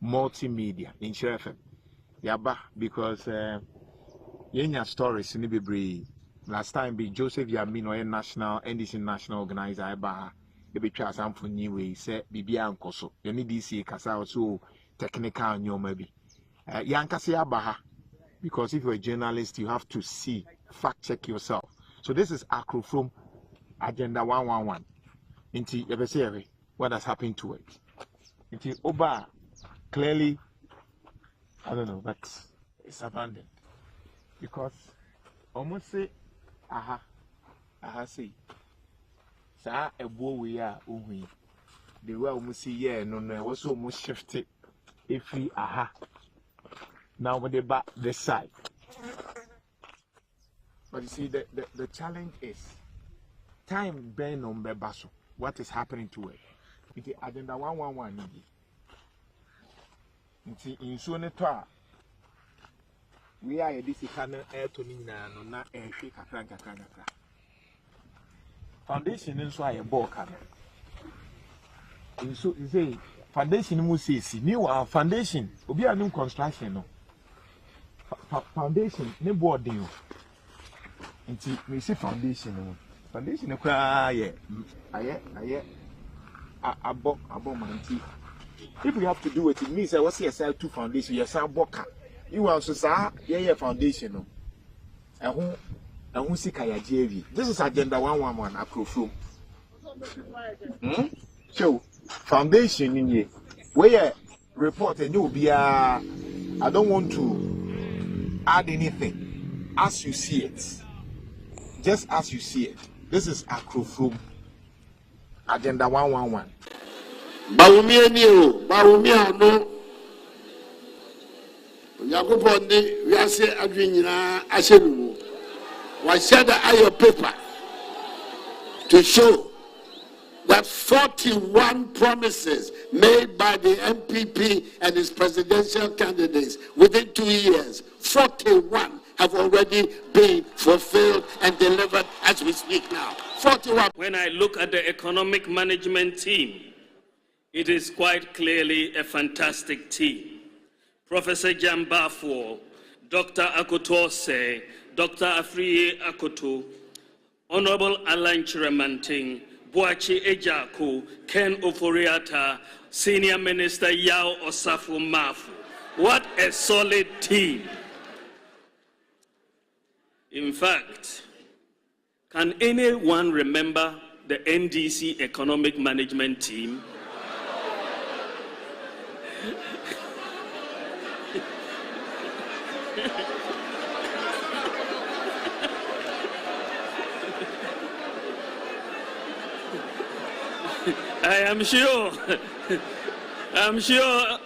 multimedia in FM. Yaba because yenya stories ni bebre. Last time be Joseph Yamino national NDC national organizer eba e be twa asam for new way say bibia nkoso. Ye ni DC kasa so technical nyoma bi. Yankase aba ha because if you're a journalist you have to see fact check yourself. So this is Akro from Agenda 111. Inti yebese what has happened to it. Inti Oba clearly I don't know, but it's abandoned because almost say aha say sa ebo we a ohui the way almost see yeah no was almost shifted if we aha now when they back this side. But you see the challenge is time burn on Bebaso. What is happening to it? It's Agenda 111. In Sonata, we are a DC cannon air to Nina, no, air shake a crank. Foundation is why a ball cannon. In so you say, foundation musisi, new foundation, will be a new construction. No foundation, no board deal. Inti we say foundation. Foundation, no cry, aye, abo manti. If we have to do it, it means I was here side two foundation, yes, I boka. You also say, yeah, foundation. And who see Kaya JV. This is Agenda 111 approve. So, foundation in here, where report and you'll be I don't want to add anything as you see it. Just as you see it. This is Akro Agenda 111. Bawumi eniyo, bawumi ano. Yakuponde wiase adwinyina ahyenu. We share your paper to show that 41 promises made by the MPP and its presidential candidates within 2 years, 41 have already been fulfilled and delivered as we speak now. 41. When I look at the economic management team, it is quite clearly a fantastic team. Professor Jambafo, Dr. Akotose, Dr. Afriye Akoto, Honorable Alan Chiramanting, Boachi Ejaku, Ken Oforiata, Senior Minister Yao Osafo Mafu. What a solid team. In fact, can anyone remember the NDC economic management team? I'm sure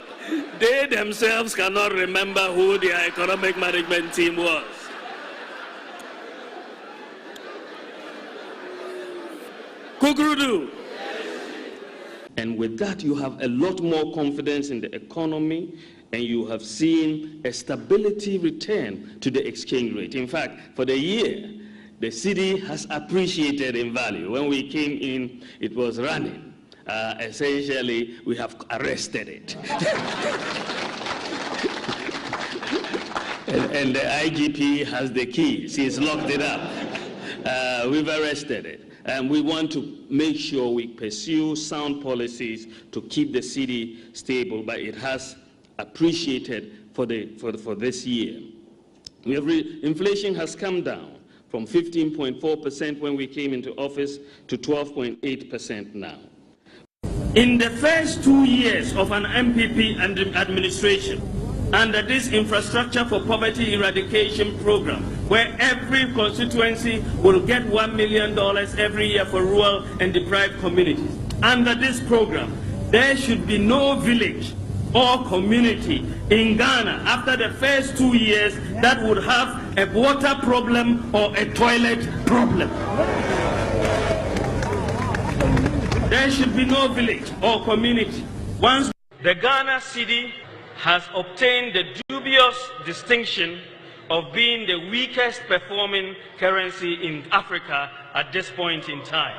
they themselves cannot remember who their economic management team was. Kukrudu. And with that, you have a lot more confidence in the economy, and you have seen a stability return to the exchange rate. In fact, for the year, the city has appreciated in value. When we came in, it was running. Essentially, we have arrested it. and the IGP has the keys. He's locked it up. We've arrested it. And we want to make sure we pursue sound policies to keep the city stable, but it has appreciated for this year. Inflation has come down from 15.4% when we came into office to 12.8% now. In the first 2 years of an MPP administration, under this Infrastructure for Poverty Eradication program, where every constituency will get $1 million every year for rural and deprived communities. Under this program, there should be no village or community in Ghana after the first 2 years that would have a water problem or a toilet problem. There should be no village or community. Once the Ghana city has obtained the dubious distinction of being the weakest performing currency in Africa at this point in time.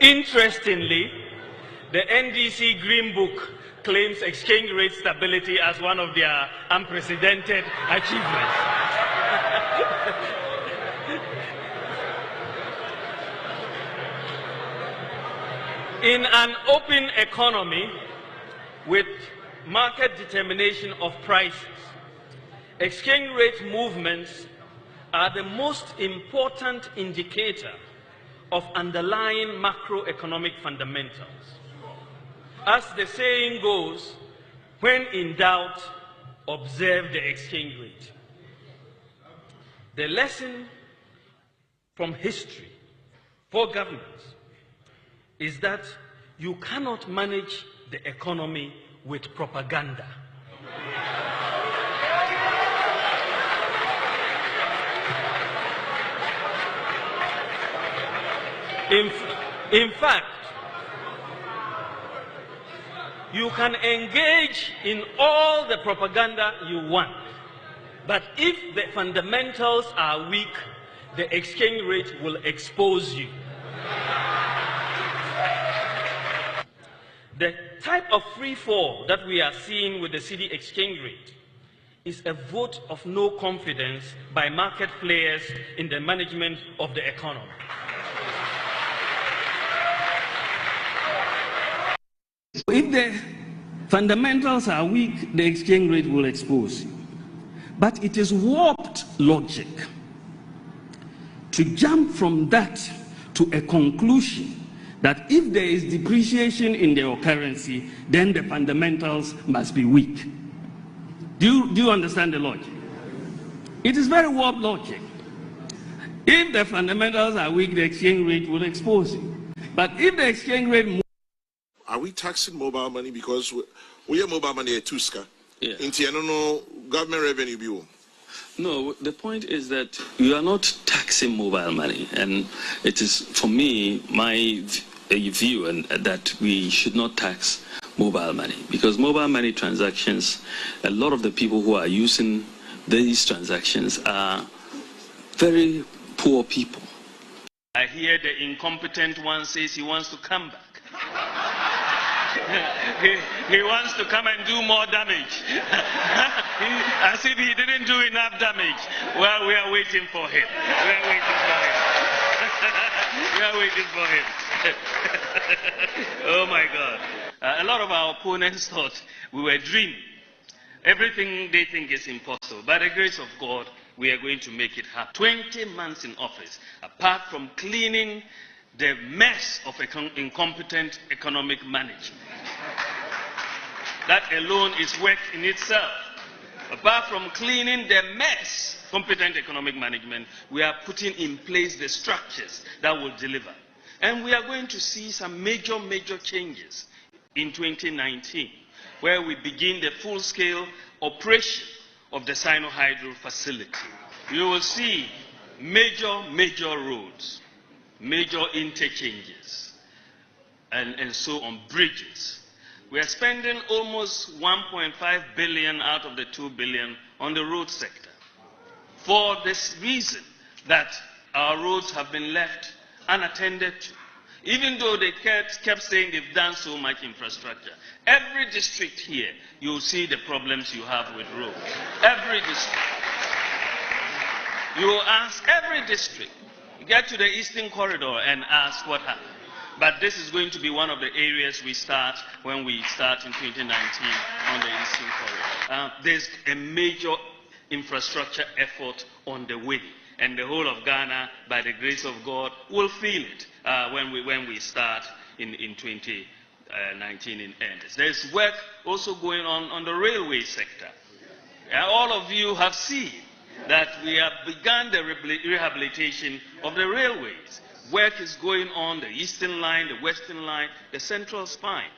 Interestingly, the NDC Green Book claims exchange rate stability as one of their unprecedented achievements. In an open economy with market determination of prices, exchange rate movements are the most important indicator of underlying macroeconomic fundamentals. As the saying goes, when in doubt, observe the exchange rate. The lesson from history for governments is that you cannot manage the economy with propaganda. In fact, you can engage in all the propaganda you want, but if the fundamentals are weak, the exchange rate will expose you. The type of free fall that we are seeing with the cedi exchange rate is a vote of no confidence by market players in the management of the economy. If the fundamentals are weak, the exchange rate will expose you. But it is warped logic to jump from that to a conclusion that if there is depreciation in your currency, then the fundamentals must be weak. Do you understand the logic? It is very warped logic. If the fundamentals are weak, the exchange rate will expose you. But if the exchange rate... Are we taxing mobile money? Because we have mobile money at Tuska. Yeah. No government revenue bill. No, the point is that you are not taxing mobile money. And it is, for me, my view and that we should not tax mobile money, because mobile money transactions, a lot of the people who are using these transactions are very poor people. I hear the incompetent one says he wants to come back. he wants to come and do more damage. As if he didn't do enough damage. Well, we are waiting for him. We are waiting for him. We are waiting for him. Oh my God. A lot of our opponents thought we were dreaming. Everything they think is impossible. By the grace of God, we are going to make it happen. 20 months in office, apart from cleaning the mess of incompetent economic management. That alone is work in itself. Apart from cleaning the mess, competent economic management, we are putting in place the structures that will deliver. And we are going to see some major changes in 2019, where we begin the full-scale operation of the Sino-Hydro facility. You will see major roads, major interchanges, and so on, bridges. We are spending almost 1.5 billion out of the 2 billion on the road sector. For this reason that our roads have been left unattended to. Even though they kept saying they've done so much infrastructure. Every district here, you'll see the problems you have with roads. Every district. You will ask every district. You get to the Eastern Corridor and ask what happened. But this is going to be one of the areas we start when we start in 2019 on the Eastern Corridor. There's a major infrastructure effort on the way. And the whole of Ghana, by the grace of God, will feel it when we start in 2019 in earnest. There's work also going on the railway sector. All of you have seen that we have begun the rehabilitation of the railways. Work is going on, the Eastern Line, the Western Line, the Central Spine.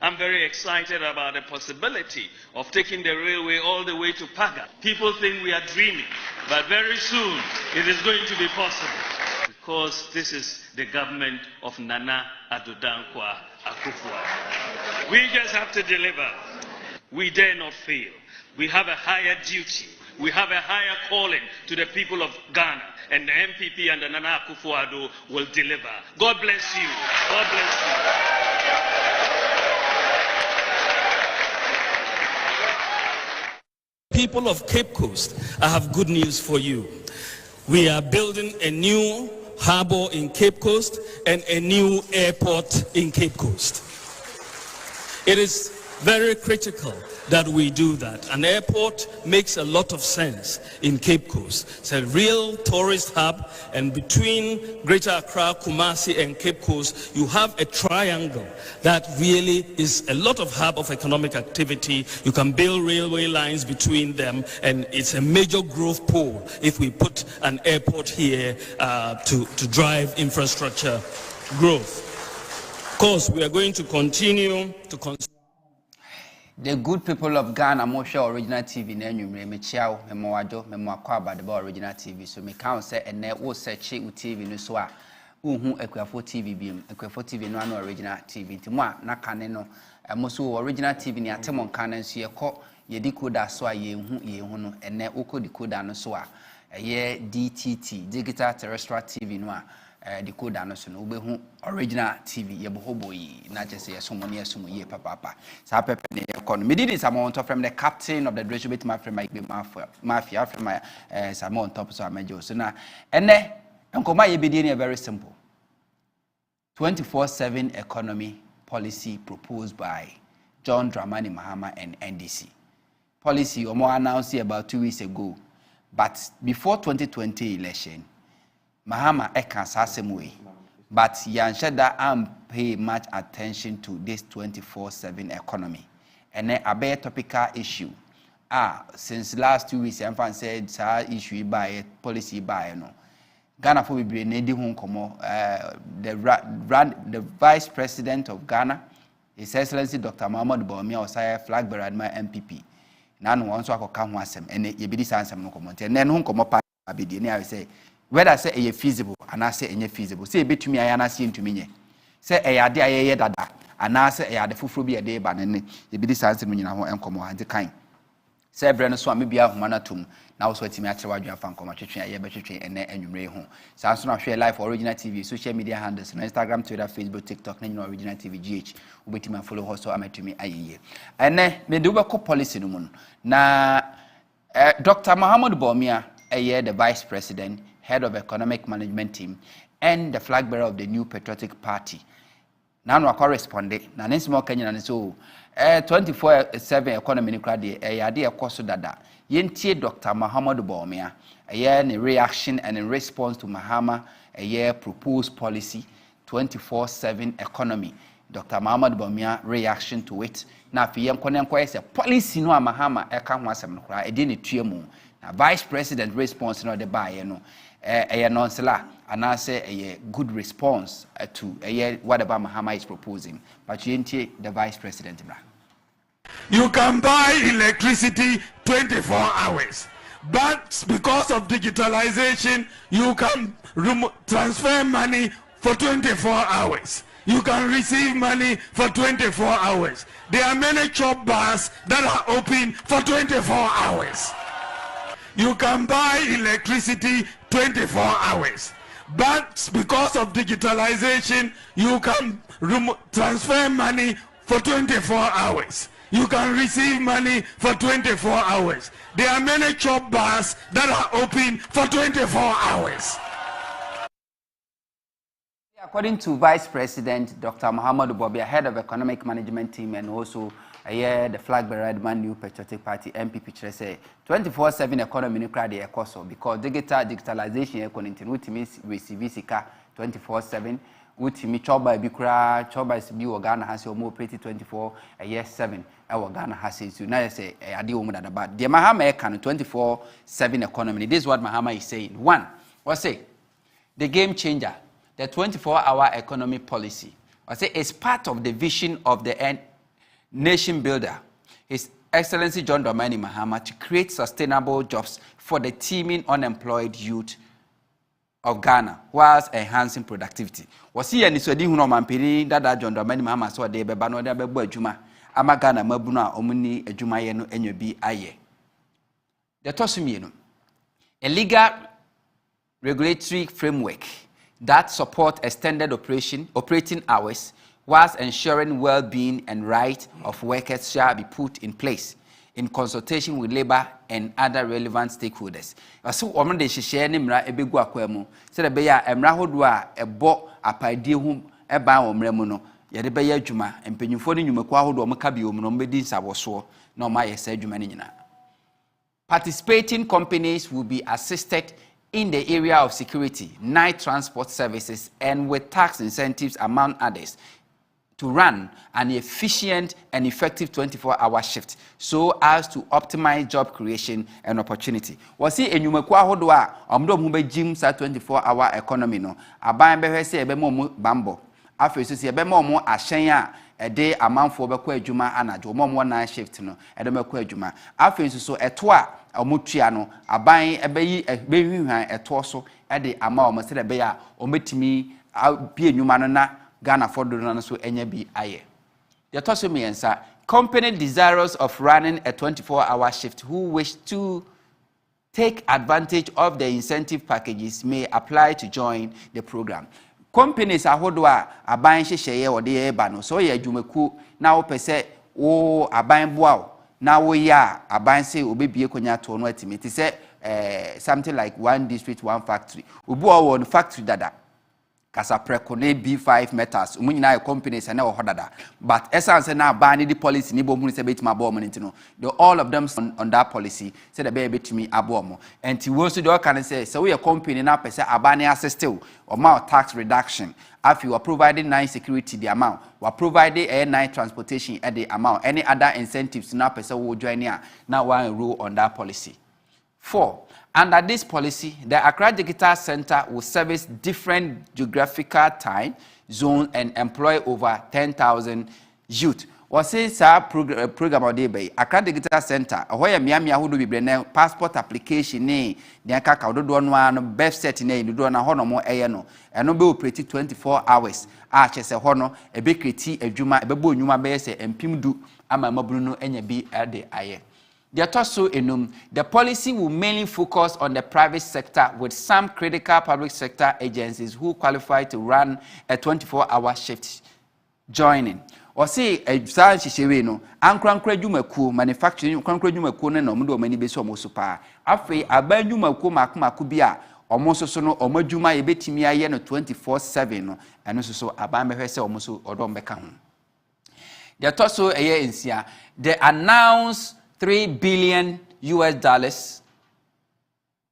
I'm very excited about the possibility of taking the railway all the way to Paga. People think we are dreaming, but very soon it is going to be possible. Because this is the government of Nana Addo Dankwa Akufo-Addo. We just have to deliver. We dare not fail. We have a higher duty We have a higher calling to the people of Ghana, and the MPP and the Nana Akufo-Addo will deliver. God bless you. God bless you. People of Cape Coast, I have good news for you. We are building a new harbor in Cape Coast and a new airport in Cape Coast. It is very critical that we do that. An airport makes a lot of sense in Cape Coast. It's a real tourist hub, and between Greater Accra, Kumasi, and Cape Coast, you have a triangle that really is a lot of hub of economic activity. You can build railway lines between them, and it's a major growth pole if we put an airport here to drive infrastructure growth. Of course, we are going to continue to the good people of Ghana, Moshe Original TV, Nenumre, Mechiao, Memoado, Memoakwaba, the Original TV. So, me count say, and net will search with TV, Nuswa, Equafo TV, beam, Equafo TV, no Original TV. Timwa, Nakaneno, and Mosu Original TV, near Temon Canon, so ye call ye decoda swa ye huno, and net Oko decoda no swa, a year DTT, Digital Terrestrial TV noir. Decoder no so no be Original TV ye bohobo yi na just say someone here some ye papa sa pepe ne economy me did some on top from the captain of the Dredge my friend Mike mafia from my some on top so amajo so na ene enkoma ye be dey very simple 24/7 economy policy proposed by John Dramani Mahama and NDC policy omo announced about 2 weeks ago, but before 2020 election Mahama Ekasasemwe, but Yanshada pay much attention to this 24/7 economy. And then a very topical issue. Since last 2 weeks, I've said issue by policy by no. Ghana for be needy home como the Vice President of Ghana, His Excellency Dr. Mahmoud Bawumia Osaya flag bearer my MPP. None wants to come wasem and ye be this answer no comment. And then home como abidi ne I say whether say a feasible and I say any feasible. Say bit to me, I am seeing to me. Say a idea a dada, and I say a the full be a day, but then you be this answer when you know and come on the kind. Say Brennan Swami be a humanatum, now sweating me at what you have found commentary, a better train and you may home. So I soon share live Original TV, social media handles, Instagram, Twitter, Facebook, TikTok, and Original TV GH, wait my follow host or to me a year. And then me do a policy no moon. Now, Dr. Mahmoud Bawumia, a year the Vice President, Head of Economic Management Team, and the flag bearer of the New Patriotic Party. Now, I correspond. Now, this more Kenyan and so 24/7 economy crowd. Idea cost dada. Yentie Dr. Mahmoud Bawumia. A year in reaction and in response to Mahama. A year proposed policy 24/7 economy. Dr. Mahmoud Bawumia reaction to it. Now, if you say policy no Mahama eka wasem no kra. E dey ne tuemu. Now, Vice President response no the buy no. A non-sela and I say a good response to whatever Mahama is proposing. But you ain't the Vice President. You can buy electricity 24 hours. But because of digitalization, you can transfer money for 24 hours. You can receive money for 24 hours. There are many chop bars that are open for 24 hours. You can buy electricity 24 hours. But because of digitalization, you can transfer money for 24 hours. You can receive money for 24 hours. There are many chop bars that are open for 24 hours. According to Vice President Dr. Mahmoud Bawumia, Head of Economic Management Team, and also the flag bearer of the New Patriotic Party MPP, say 24/7 economy no crowd e cost because digitalization economy ultimate receive sika 24/7 ultimate choba bi kura choba is bi Ghana has o mo operate 24/7 e Ghana has so na say ade o mu dada ba de Mahama e kan 24/7 economy. This is what Mahama is saying. One, what say the game changer, the 24-hour economy policy. I say it's part of the vision of the nation builder, His Excellency John Dramani Mahama, to create sustainable jobs for the teeming unemployed youth of Ghana whilst enhancing productivity. Was he any so huno mampiri that John Dramani Mahama so de beba no de bebo adwuma ama Ghana mabuna omuni adwuma ye no enyo bi aye. The Tosumieno, a legal regulatory framework that support extended operating hours whilst ensuring well-being and rights of workers shall be put in place in consultation with labor and other relevant stakeholders. Aso omo de hihye ne mra ebegu akwemu se de be ya emra hodo a ebo apaidie hu eba omra mu no ye de be ya adwuma empenyimfo ne nwumaku ahodo omo ka bi omo no mbedi nsaboso na omo ayesa adwuma ne nyina. Participating companies will be assisted in the area of security, night transport services, and with tax incentives, among others, to run an efficient and effective 24-hour shift so as to optimize job creation and opportunity. Wasi enyumeku ahodo a omdo mu be jim sa 24-hour economy no aban be hwese ebe mo bambo afeso se ebe mo ahyen a ede amanfo be kwa adwuma anajo mo na shift no ede me kwa adwuma afeso so eto a omotua no aban ebe yi behwihwan eto so ede ama o mo se ebe ya ometimi bi enwuma no na Ghana for the so enya bi aye. The Tosumiensa, company desirous of running a 24-hour shift who wish to take advantage of the incentive packages may apply to join the program. Companies ahodo a aban hyehye wo de eba no so ye adwumaku na wo pese wo aban boa na wo ya aban se obebie konya to no atimi ti se something like one district one factory obu o one factory dada kasa prekone B5 metals umunyina companies na wo hodada but essence na ban the policy ni bo hunu se betima abo mo ntino the all of them on that policy say the be betimi abo mo enti wo so the can say so we company na pese abane assist o ma tax reduction if you are providing night security the amount we are providing air night transportation at the amount any other incentives na pese wo join here now one rule on that policy. 4. Under this policy, the Accra Digital Center will service different geographical time zones and employ over 10,000 youth. Wasi sa program ode be Accra Digital Center ahoya miami ahodo bibre na passport application ni de aka ka dodo no an birth set na dodo na hono mo eye no eno be operate 24 hours a chese hono e be kreti adwuma e be bo nwuma be se empim du ama mabunu no enya bi ade aye. The policy will mainly focus on the private sector with some critical public sector agencies who qualify to run a 24-hour shift joining. Or say a shishiwe no, ankra dwumaku manufacturing ankra dwumaku ne no mdo mani beso omo super. Afei aba dwumaku makumaku bia omo so no omo dwuma ye betimi aye no 24/7 no. Eno so aba mehwe se omo so odom beka ho. The toso eye ensia, the announced $3 billion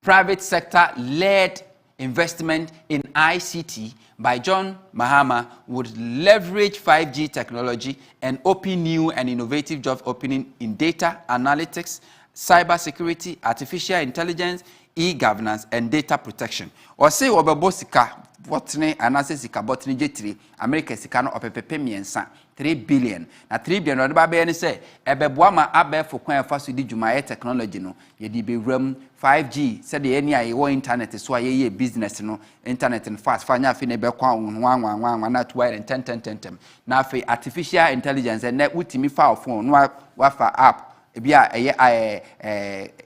private sector-led investment in ICT by John Mahama would leverage 5G technology and open new and innovative job opening in data analytics, cybersecurity, artificial intelligence, e-governance, and data protection. Or say obebosika botne anase sika botne jetri America sika no opepepe miensa 3 billion na 3 billion no ba be ne say ebeboa ma abefo kwan fa so di dwumaye technology no ye di bewram 5G said the any aye wo internet so aye business no internet and fast fa nya afi ne be kwa wan na to wire 10 na afi artificial intelligence and net utimi fa phone no wa fa app e bia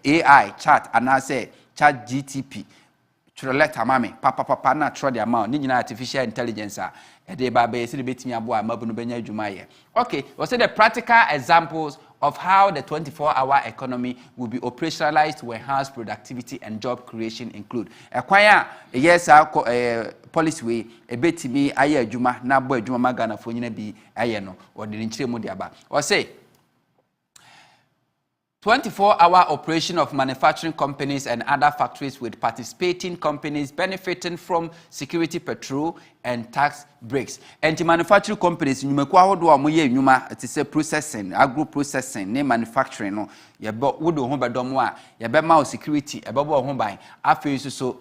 AI chat anase chat GTP let amame papa na tro the amount ni nyina artificial intelligence a e dey ba be se de betimi abo a mabu no benya adwuma ye. Okay, we say the practical examples of how the 24-hour economy will be operationalized to enhance productivity and job creation include ekwan a yes policy way e betimi aye adwuma na abo adwuma magana fo nyina bi aye no o de nchire mu de aba. We say 24-hour operation of manufacturing companies and other factories with participating companies benefiting from security patrol and tax breaks. And the manufacturing companies, nyumeku ahodo a moye nyuma it is processing, agro processing, ne manufacturing no. Ye bo wodo ho bedomo a ye be ma security, e be bo ho ban. Afi so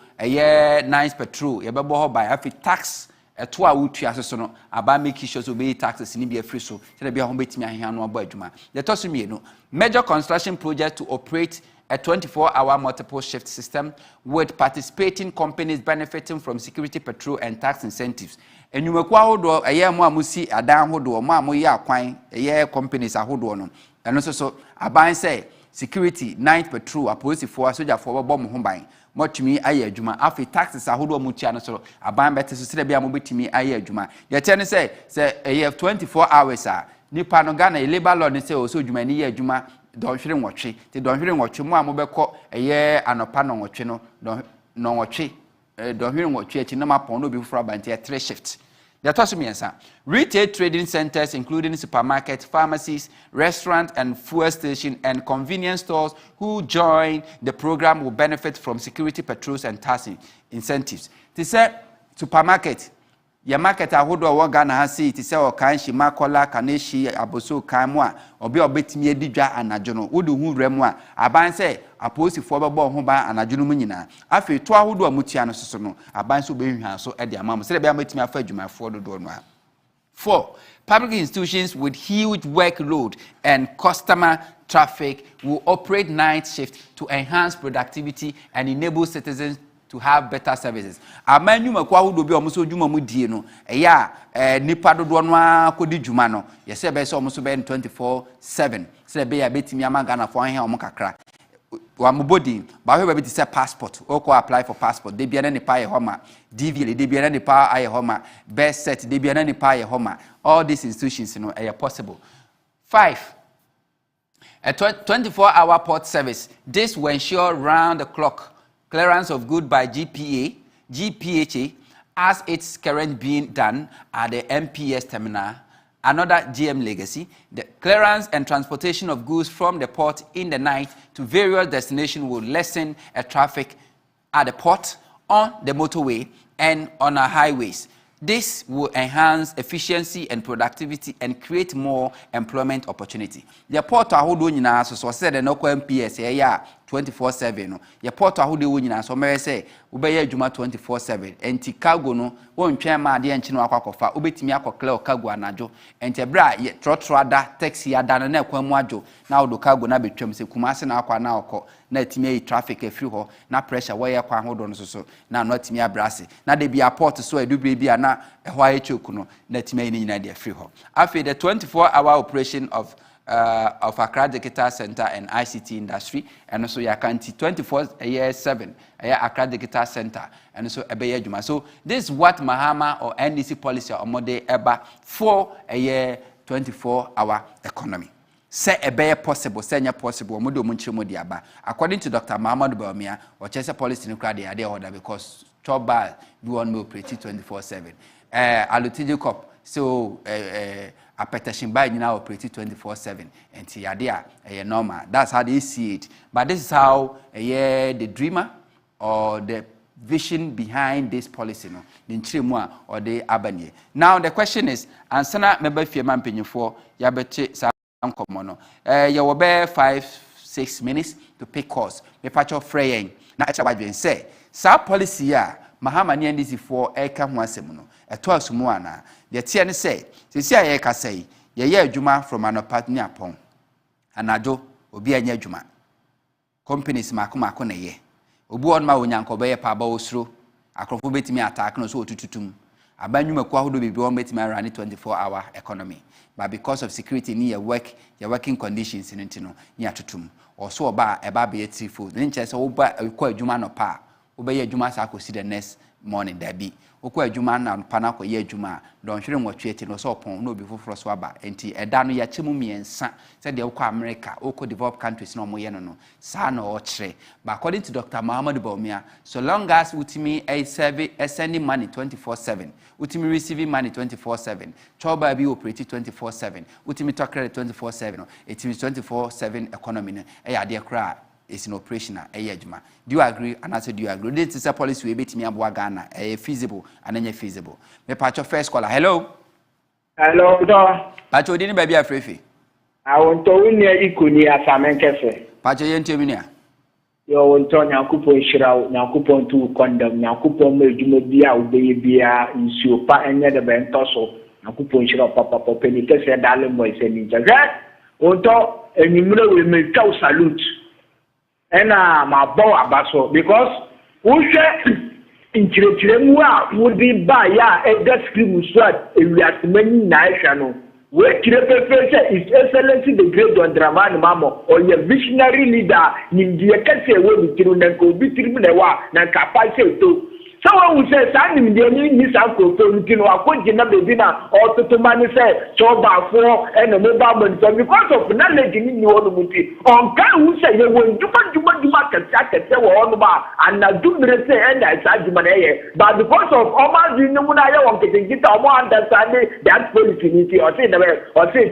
nice patrol, ye be bo ho ban. Afi tax to a wutu asoso no aba make sure so be taxes ni be free so se be ho betimi ahia no abo adwuma. The toso mienu major construction project to operate a 24-hour multiple shift system with participating companies benefiting from security patrol and tax incentives. Enyumeku ahodo mo amusi adan hodo mo amoye akwan companies ahodo no. Eno so aban say security night patrol apolisifoɔ asogyafoɔ bɛbɔ mo ho ban motumi ayɛ adwuma afi taxes ahodoɔ mutia no so aban bɛte so sɛ bia mo betumi ayɛ adwuma yɛkyɛ ne sɛ 24 hours a nipa no Ghana labor law ne sɛ o so adwuma ni yɛ adwuma dɔnhwere nwɔtwe te dɔnhwere nwɔtwe mo a mo bɛkɔ anopa no nwɔtwe no nwɔtwe dɔnhwere nwɔtwe akyi na mapɔn no bi foforo abante 3 shift. Retail trading centers, including supermarkets, pharmacies, restaurants, and fuel stations and convenience stores who join the program will benefit from security patrols and tax incentives. They say supermarket, your market ahodo wa Ghana ha see, they say o kan shi makola kaneshi aboso kan mo a obi obetimi adidwa anajo no wodu hu remu a aban say aposifo bebo ho ba anajo no nyina afi to ahodo amutia no soso no aban so be hwan so e de amam se de be ametimi afa adwumafo dodo no a. 4. Public institutions with huge workload and customer traffic will operate night shift to enhance productivity and enable citizens to have better services. Amanyu makwa hudo bi omuso djuma mu die no eya nipa dodo no akodi djuma no yese be se omuso be 24/7 se be ya betimi amagana fo han omo kakra wa mobodi ba hwe be ti se passport o ko apply for passport de bia na nipa ye homa DVL de bia na nipa aye homa birth set de bia na nipa ye homa all these institutions no are possible. 5. A 24-hour port service. This will ensure round-the-clock clearance of goods by GPHA, as it's currently being done at the MPS terminal, another GM legacy. The clearance and transportation of goods from the port in the night to various destinations will lessen traffic at the port, on the motorway, and on our highways. This will enhance efficiency and productivity and create more employment opportunity. The port ahodo nyina so said no kwa MPS ya 24/7 no. The port ahodo nyina so mere say ubeye adwuma 24/7 enti cargo no wontwen ma ade enchi no akwakofa obetimi akokle cargo anajo enti bra ye trotroada taxi ada no na kwa mu ajo na odo cargo na betwam se kumase na akwa na okọ na atimi yi traffic afiri ho na pressure wo ye kwa ahodo no so na no atimi abrase na de bia port so edubire bia na ehwa ye choku no na atimi yi nyina de afiri ho. After the 24-hour operation of Accra Digital Center and ICT industry, and also Yakanti 24/7 Accra Digital Center, and also Ebeye Juma. So this is what Mahama or NDC policy or Mode Eba for a year 24-hour economy. Say Ebeye possible, say possible, Modo Munchi Modiaba. According to Dr. Muhammad Baumia, or Chester policy in the idea order because Choba do one more pretty 24/7. Alutiji Cop, so a petition by now operate 24/7 and Tiadia a normal. That's how they see it. But this is how the dreamer or the vision behind this policy no the Nchimwa or the Abanye. Now the question is, ansana member Fiaman Penufo Yabeche Sam Komono. You will bear 5-6 minutes to pick course. Me patch of fraying. Now it's what you say. Sa policy ya Mahama ni NDC for eka huasemuno. Etwa sumuana. The tiane say, sisi aye ka say, ye adwuma from an partner upon. Anado obi anya adwuma. Companies mako na ye. Obu on ma onyanko be ye pa ba osro. Akrofo betimi attack no so otututum. Abanyuma kwa hodo bibi on betimi run 24-hour economy. But because of security ni your working conditions in ntino ni atutum. Oso oba eba be yetifo. Nche se oba kwa adwuma no pa. Oba ye adwuma sa akosi the next morning there be. Okwa adwuma na pana ko ye adwuma don hwere nwotwe no so pon no obi foforo so aba enti eda no ya chemu miensa se de okwa America okwa developed countries no moye no sa na o kire. But according to Dr. Muhammad Baumia, so long as utimi sending money 24/7, utimi receiving money 24/7, choba bi operate 24/7, utimi to credit 24/7, it is 24/7 economy no e ya de kra is in operation adwuma. Do you agree? And I said, do you agree? This is a policy we betimi aboa Ghana feasible and any feasible. Me patch your first caller. Hello. Hello, do. Patch your dini baby afrefi. I want to win your ikuni asamen kefe. Patch your yenteminia. Yo want to nyakupo shira nyakupo tu condom nyakupo medwuma bia ubeye bia nsuo pa enye de bento so nyakupo shira papa peni kese dale mo ise ni jaga. Onto enimre we me tau salute. Ena ma bo abaso because uhwe nchirechire mu a wodi ba ya ega screen swat ewiasemani na ehwa no we create His Excellency the Great John Dramani Mahama or your visionary leader in the Ekase we bitinu na ko bitinu na wa na kapase to. Someone will say, Sandy, the only Nissan Kotino, I put in a baby now, or to money say, Choba 4 and a mobile money. So because of knowledge in the other movie, on can who say, you will do market, and I do say, and I charge you money. But because of Omar, you know, I want to get more understanding that policy, or say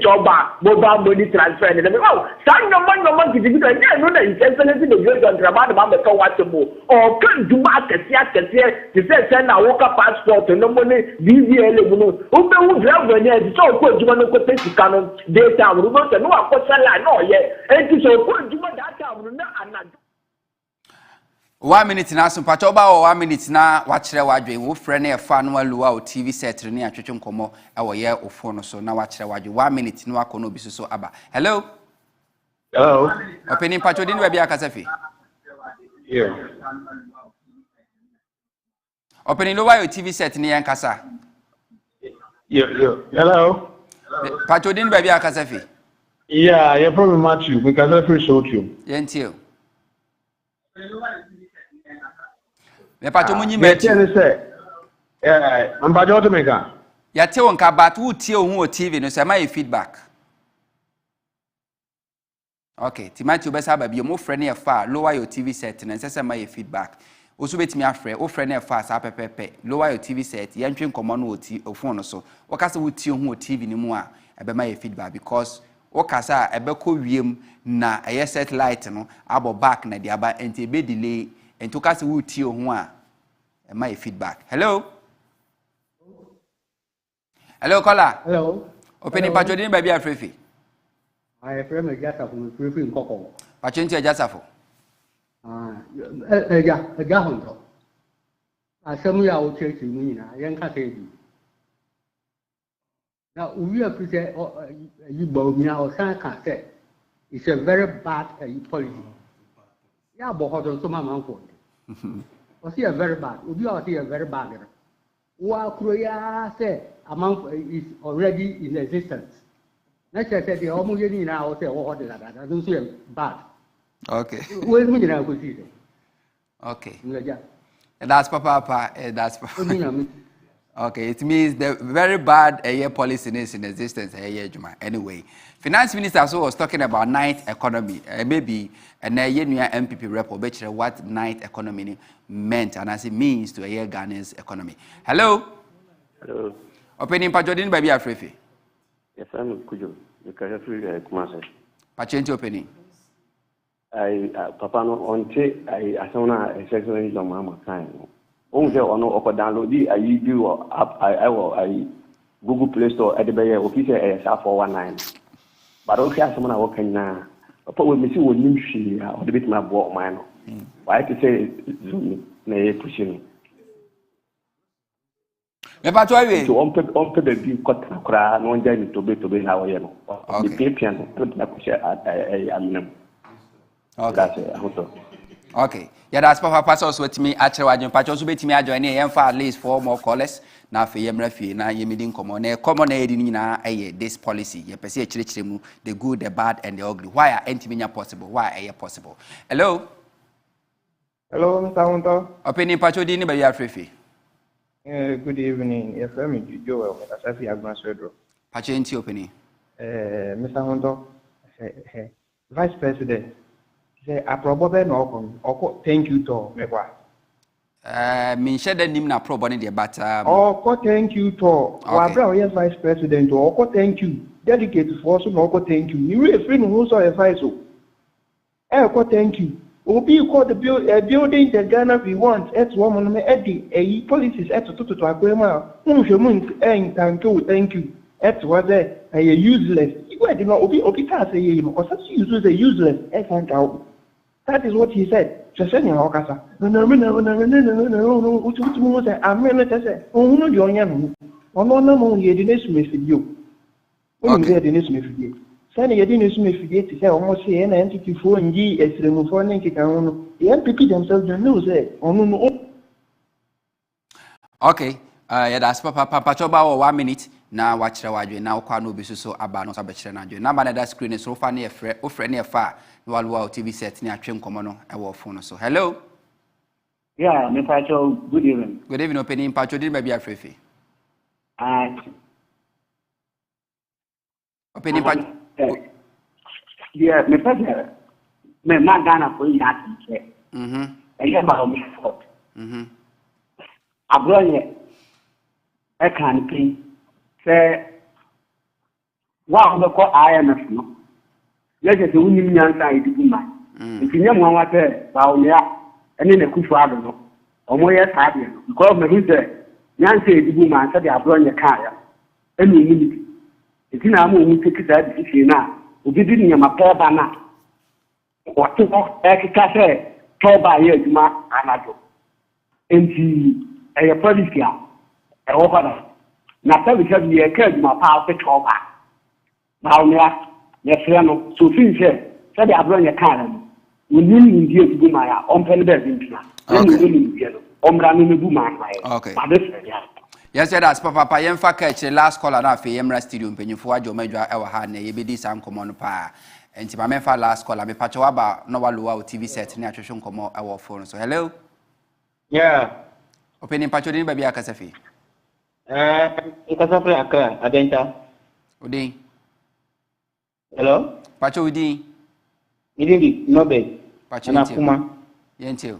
Choba, mobile money transfer. And oh, sign no man to give it. I know that it's excellency the great on Ramada Mamba, what to move, or can do market, they say send a worker passport no money VVL no ube who drive when you so ko juma no ko take canon data we no say no akosala no ye enti so ko juma data we na anadu 1 minute na so pacho ba 1 minute na wa kire wadwe wo frɛ na ɛfa no aluwa o TV set ne atwetwe nkomo ɛwɔ ye ofo no so na wa kire wadwe 1 minute no akɔ no bi so aba hello opening pacho din we bia kasafi yeah. Opening lower your TV set ni yankasa. Yeah. Hello. Pacho din baby akasafi. Yeah, you probably match you because I first showed you. Yentio. Me pacho munyi meti. I'm bajo to meka. Ya te wonka but who tie hu o TV no say my feedback. Okay, Timothy obesa ba bi mo friend e fa lower your TV set na say my feedback. Also betimi afre o frɛ na ɛfa sa pepepe lower your TV set yɛntwe nkɔmɔ no o phone no so wɔkasa wo tie ho o TV ni mu a ɛbɛma yɛ feedback because wɔkasa ɛbɛkɔ wiem na ɛyɛ satellite no abɔ back na de aba enti ebe delay enti wɔkasa wo tie ho a ɛma yɛ feedback hello caller hello opening pacho din ba bi afrefi I frame a gas of free nkɔkɔ pacho nti ajasafo Huntor. Asɛm ya o church mu nyina yɛn ka sɛ bi na we appreciate you bow me or san ka sɛ it's a very bad policy ya bo ho so ma man ko o see a very bad obi o see a very bad wa kuro ya sɛ amount is already in existence na kyerɛ sɛ deɛ ɔmo yɛ nyina o sɛ wo ho de la that don't see bad. Okay. Okay. That's papa. That's papa. Okay, it means the very bad policy is in existence. Anyway, Finance Minister also was talking about night economy. Maybe an MPP rep or what night economy meant and as it means to Ghana's economy. Hello. Hello. Opening Pajodin by Biafrefi. Yes, I'm Kujo. You can free Kumase. Pachenti opening. Papa no onte asona exercise on mama kind. On the ono oko download the do app I Google Play Store at the bay official ASR419. But okay asoma work na papa we me see won nim hwe a the bit my boy man no. Why to say zoom na e pushing. Me pa to awe. So on pe be cut kra no nja ni to be na wo ye no. The piano to na push aminam. Okay. Okay. Yeah, that's Papa also with me. Actually, I just also bet me I join at least 4 more callers. Now for Yemrefi, now you meeting common aid in this policy. You perceive the good, the bad, and the ugly. Why are antimania possible? Why are possible? Hello? Hello, Mr. Huntor. Opening Pacho Dini by Yafrefi. Good evening. Yes, I'm Joel. That's a young man's redro. Pacho into opening. Mr. Huntor, Vice President. Say, I probably no thank you to me. Me share the name na probably the but thank you to our yes Vice President thank you dedicated for so no thank you you a friend who saw a advice so thank you obi call the building the Ghana we want at woman me the policies at to akwema thank you at was a useless you did not obi can say you because such use a useless out. That is what he said. Just saying, no. I'm Sani yadini sumefigeti say almost say na entity for ngi esremu for nki kan no the MPP themselves don't know say onu no. Okay, yeah, that's Papa Choba 1 minute. na wachira wadwe na okwa no obi so aba no so abechire na adwe na ba na da screen so fa na efre ofre na efa na walwa TV set ni atwe nkomo no e wo phone so hello yeah me pacho good evening opening pacho din ba bia frefe opening pacho yeah me pacho me magana for ya tike e ba o me fort abroye e kan pin se wa ho ko IMF no yeke se unim nyansa idibu ma ntinya mo anwate ba o ya ene na kufu ado no omo ye saade no because me hu se nyansa idibu ma se de abroye kaya ene ni ntina ama omu tekisa de fie na obi di nyama pa ba na wato ekika se toba ye aduma anajo enti eye policy a e wo bana na tabi ka bi e ka aduma pa pe toba na o ya frɛ no so fin se de abro nya kan no onim ndi ebu ma ya ompele be bintua na ni ndi no omra no mebu ma ya okay ba de ya yes that's papa yemfa ka eche last call na afi yemra studio mpanyimfo ajo madwa e wa ha na yebedi san komo no pa enti ba memfa last call me pacho aba no waluwa o TV set ni atwehwe nkomo e wo phone so hello yeah opening pacho din ba bia kasafi ikasafi aka adenta odin hello pacho odin idindi nobe pacho na kuma yentio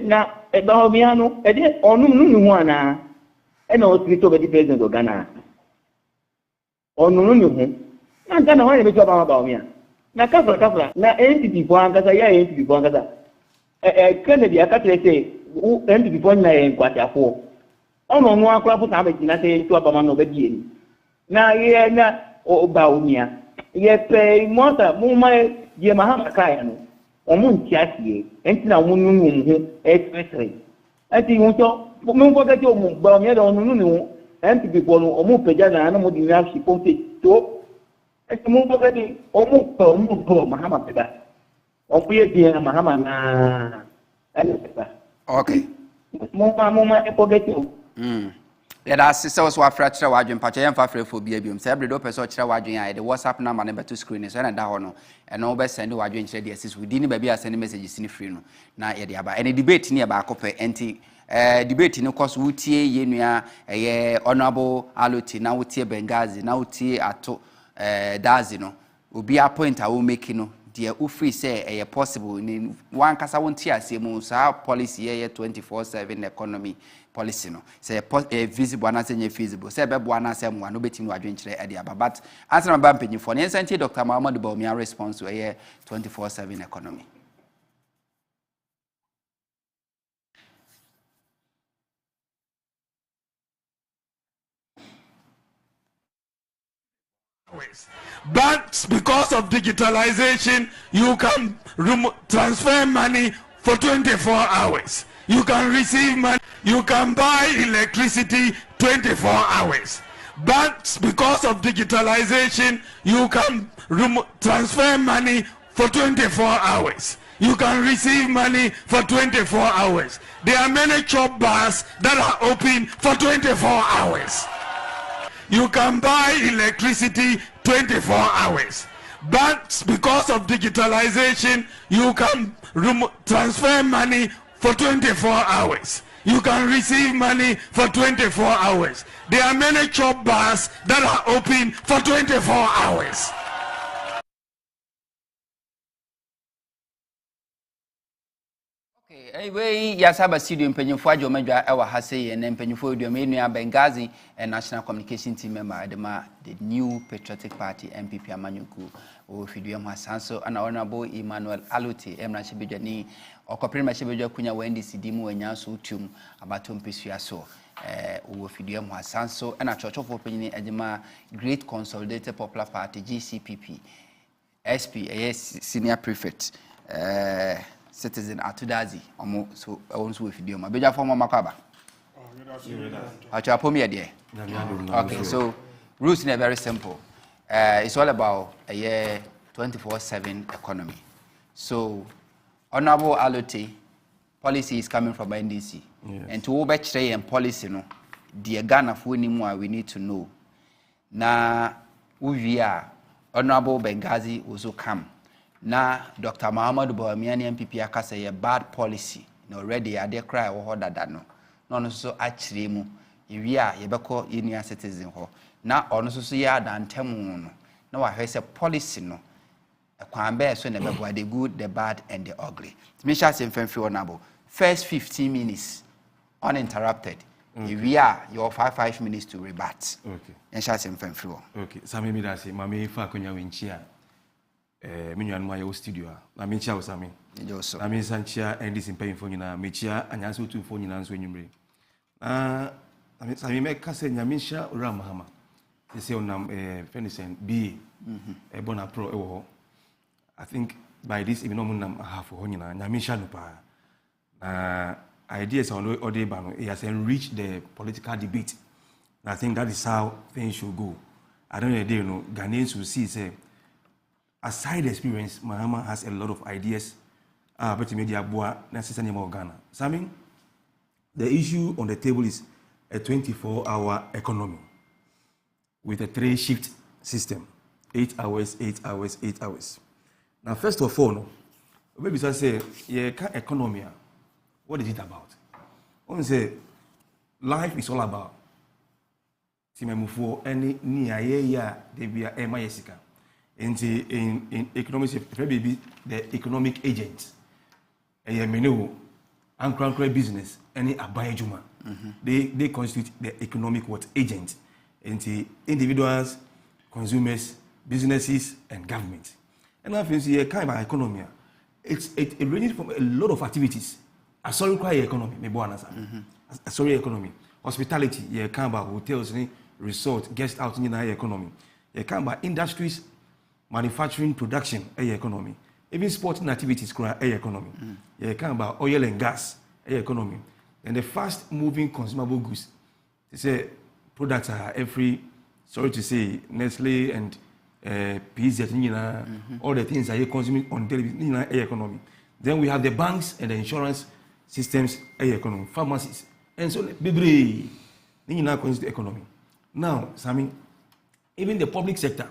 na ebahomiano ede onum nunu ho ana e na otrito be di president of Ghana onum nunu ho na Ghana wa ne be joba ma bahomia na kafra na NPP bo angasa ya NPP bo angasa Kennedy akatre say NPP bo na en kwatiafo ono no akra puta be na say to abama no be die na ye na bahomia ye pe mota mu mai ye mahama kaya no omun tiasie enti na wonu nu ho expressly enti wonto mo ko gati omun gba mi da onu nu NPP ko no omun peja na mo di na shi ponte to enti mo ko gati omun ko mahama peda okuye bi na mahama na peda okay mo ma e ko gati yeah that's so afra chira wadwen pacha yemfa frefo bia biom say every do person chira wadwen ya the WhatsApp number na beto screen so na da ho no e no be send wadwen chira de sis within ba bia send messages ni free no na ye de aba any debate ni e ba akopɛ enti debate ni course wutie yenua ye honorable Aloti na wutie Bengazi na wutie ato dazi no obi a point a wo make no de u free say e possible ni wan kasa wontie asemu sa policy ye 24/7 economy policy no say visible na say feasible say be boa na say mo no betimi wadwen kire e de aba but answer na ba mpanyifo ne nsanti Dr. Muhammad Bawumia response to 24/7 economy. But because of digitalization, you can transfer money for 24 hours. You can receive money. You can buy electricity 24 hours. But because of digitalization, you can transfer money for 24 hours. You can receive money for 24 hours. There are many chop bars that are open for 24 hours. You can buy electricity 24 hours. But because of digitalization, you can transfer money for 24 hours. You can receive money for 24 hours. There are many chop bars that are open for 24 hours. Anyway, Yasaba studio mpanyimfo ajo medwa ewa ha say na mpanyimfo odio me nua Bengazi national communication team member adema the new patriotic party MPP Amanyosem o fidua mu asanso ana honorable Emmanuel Aloti emra chebedwa ni okopere chebedwa kunya wa NDC dimu wanya so utum abato mpesua so o fidua mu asanso ana chochofo panyini adema Great Consolidated Popular Party GCPP SP senior prefect citizen atudazi omo so onso we video ma beja form makaba acha pomi ade okay so rules are very simple it's all about a year 24/7 economy. So honorable Aloti policy is coming from NDC and to obey and policy no the Ghana for anymore we need to know. Na we are Honorable Benghazi also come. Na Dr. Muhammad Bawumia MPP akasa a bad policy. No already I cry or that no. No so actually mu. We are yebeko union citizen ho. Na ono so ya dan temu no. Na wa hwese policy no. Kwambe so na bebo the good, the bad and the ugly. Misha Semfemfi Honorable. First 15 minutes uninterrupted. Okay. We are your 5 minutes to rebut. Okay. And shall Semfemfi. Okay. Sami mi dasi mami fa konya winchia. Minyo anuma yo studio. Na minchia usami. Joso. Na minsanchia endi simpay phone na minchia anyanso tu phone na nso enyumre. Na sami me kase nyamisha ura mahama. They onam Fenison B. Bona pro ewo. I think by this even no half for honina nyamisha no pa. Ideas on Odebano, it has enriched the political debate. And I think that is how things should go. I don't know, Ghanaians will see, say, aside experience, Mahama has a lot of ideas. But media boa necessarily more Ghana. So I mean, the issue on the table is a 24-hour economy with a 3-shift system, 8 hours, 8 hours, 8 hours. Now, first of all, no, maybe I say, yeah, economy. What is it about? I say, life is all about. For any near they be a Mayesica. In economics, maybe the economic agent. A menu, and business, any abayajuma. They constitute the economic agent. And individuals, consumers, businesses, and government. And I think a kind of economy. It ranges from a lot of activities. A sorry economy, me boana a sorry economy. Hospitality, you can about hotels, resort, guest house in the economy. You can about industries, manufacturing, production, economy. Even sporting activities, economy. You can about oil and gas, economy. And the fast-moving consumable goods. They say products are every, sorry to say, Nestle and PZ, all the things that you consuming on television, economy. Then we have the banks and the insurance systems, economy, pharmacies, and so baby, now the economy. Now, Sammy, even the public sector,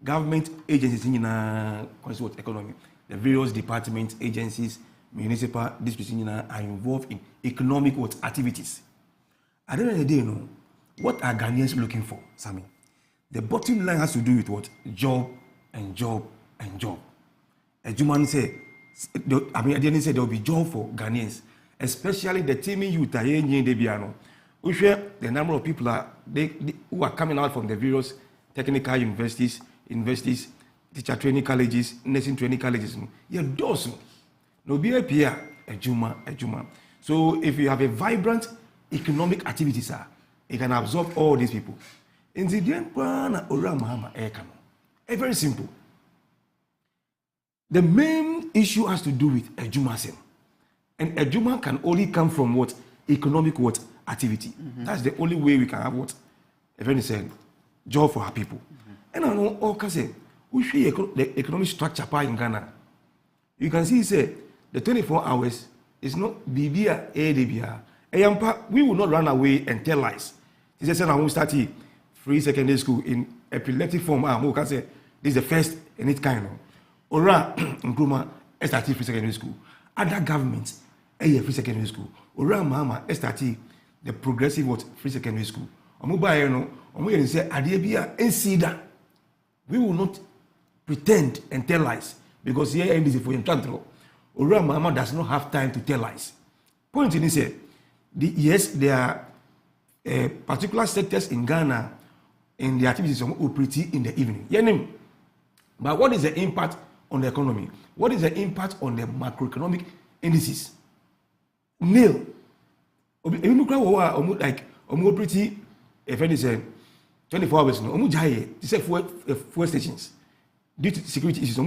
government agencies in economy, the various departments, agencies, municipal districts are involved in economic activities. At the end of the day, what are Ghanaians looking for, Sammy? The bottom line has to do with what? Job and job and job. As Juman said, I didn't say there will be job for Ghanaians, especially the teaming youth. We share the number of people who are coming out from the various technical universities, teacher training colleges, nursing training colleges. Yeah, those no be a Juma. So if you have a vibrant economic activity, sir, it can absorb all these people. In the end, very simple. The main issue has to do with Ejumacem. And Ejuma can only come from what? Economic activity. That's the only way we can have what? Even said, job for our people. And I know all can say, we see the economic structure in Ghana. You can see, say, the 24 hours is not BBA, ADBA. We will not run away and tell lies. He said, I won't start here. Free secondary school in epileptic form. I can say, this is the first in its kind of. Ora Nkrumah SRT free secondary school. Other governments free secondary school. Ora Mahama SRT the progressive free secondary school. We will not pretend and tell lies because here is for him. Ora Mahama does not have time to tell lies. Point in is yes, there are particular sectors in Ghana and the activities operate in the evening. But what is the impact on the economy? What is the impact on the macroeconomic indices? Nil. Like pretty if any say 24 hours no say fuel stations due to security issues.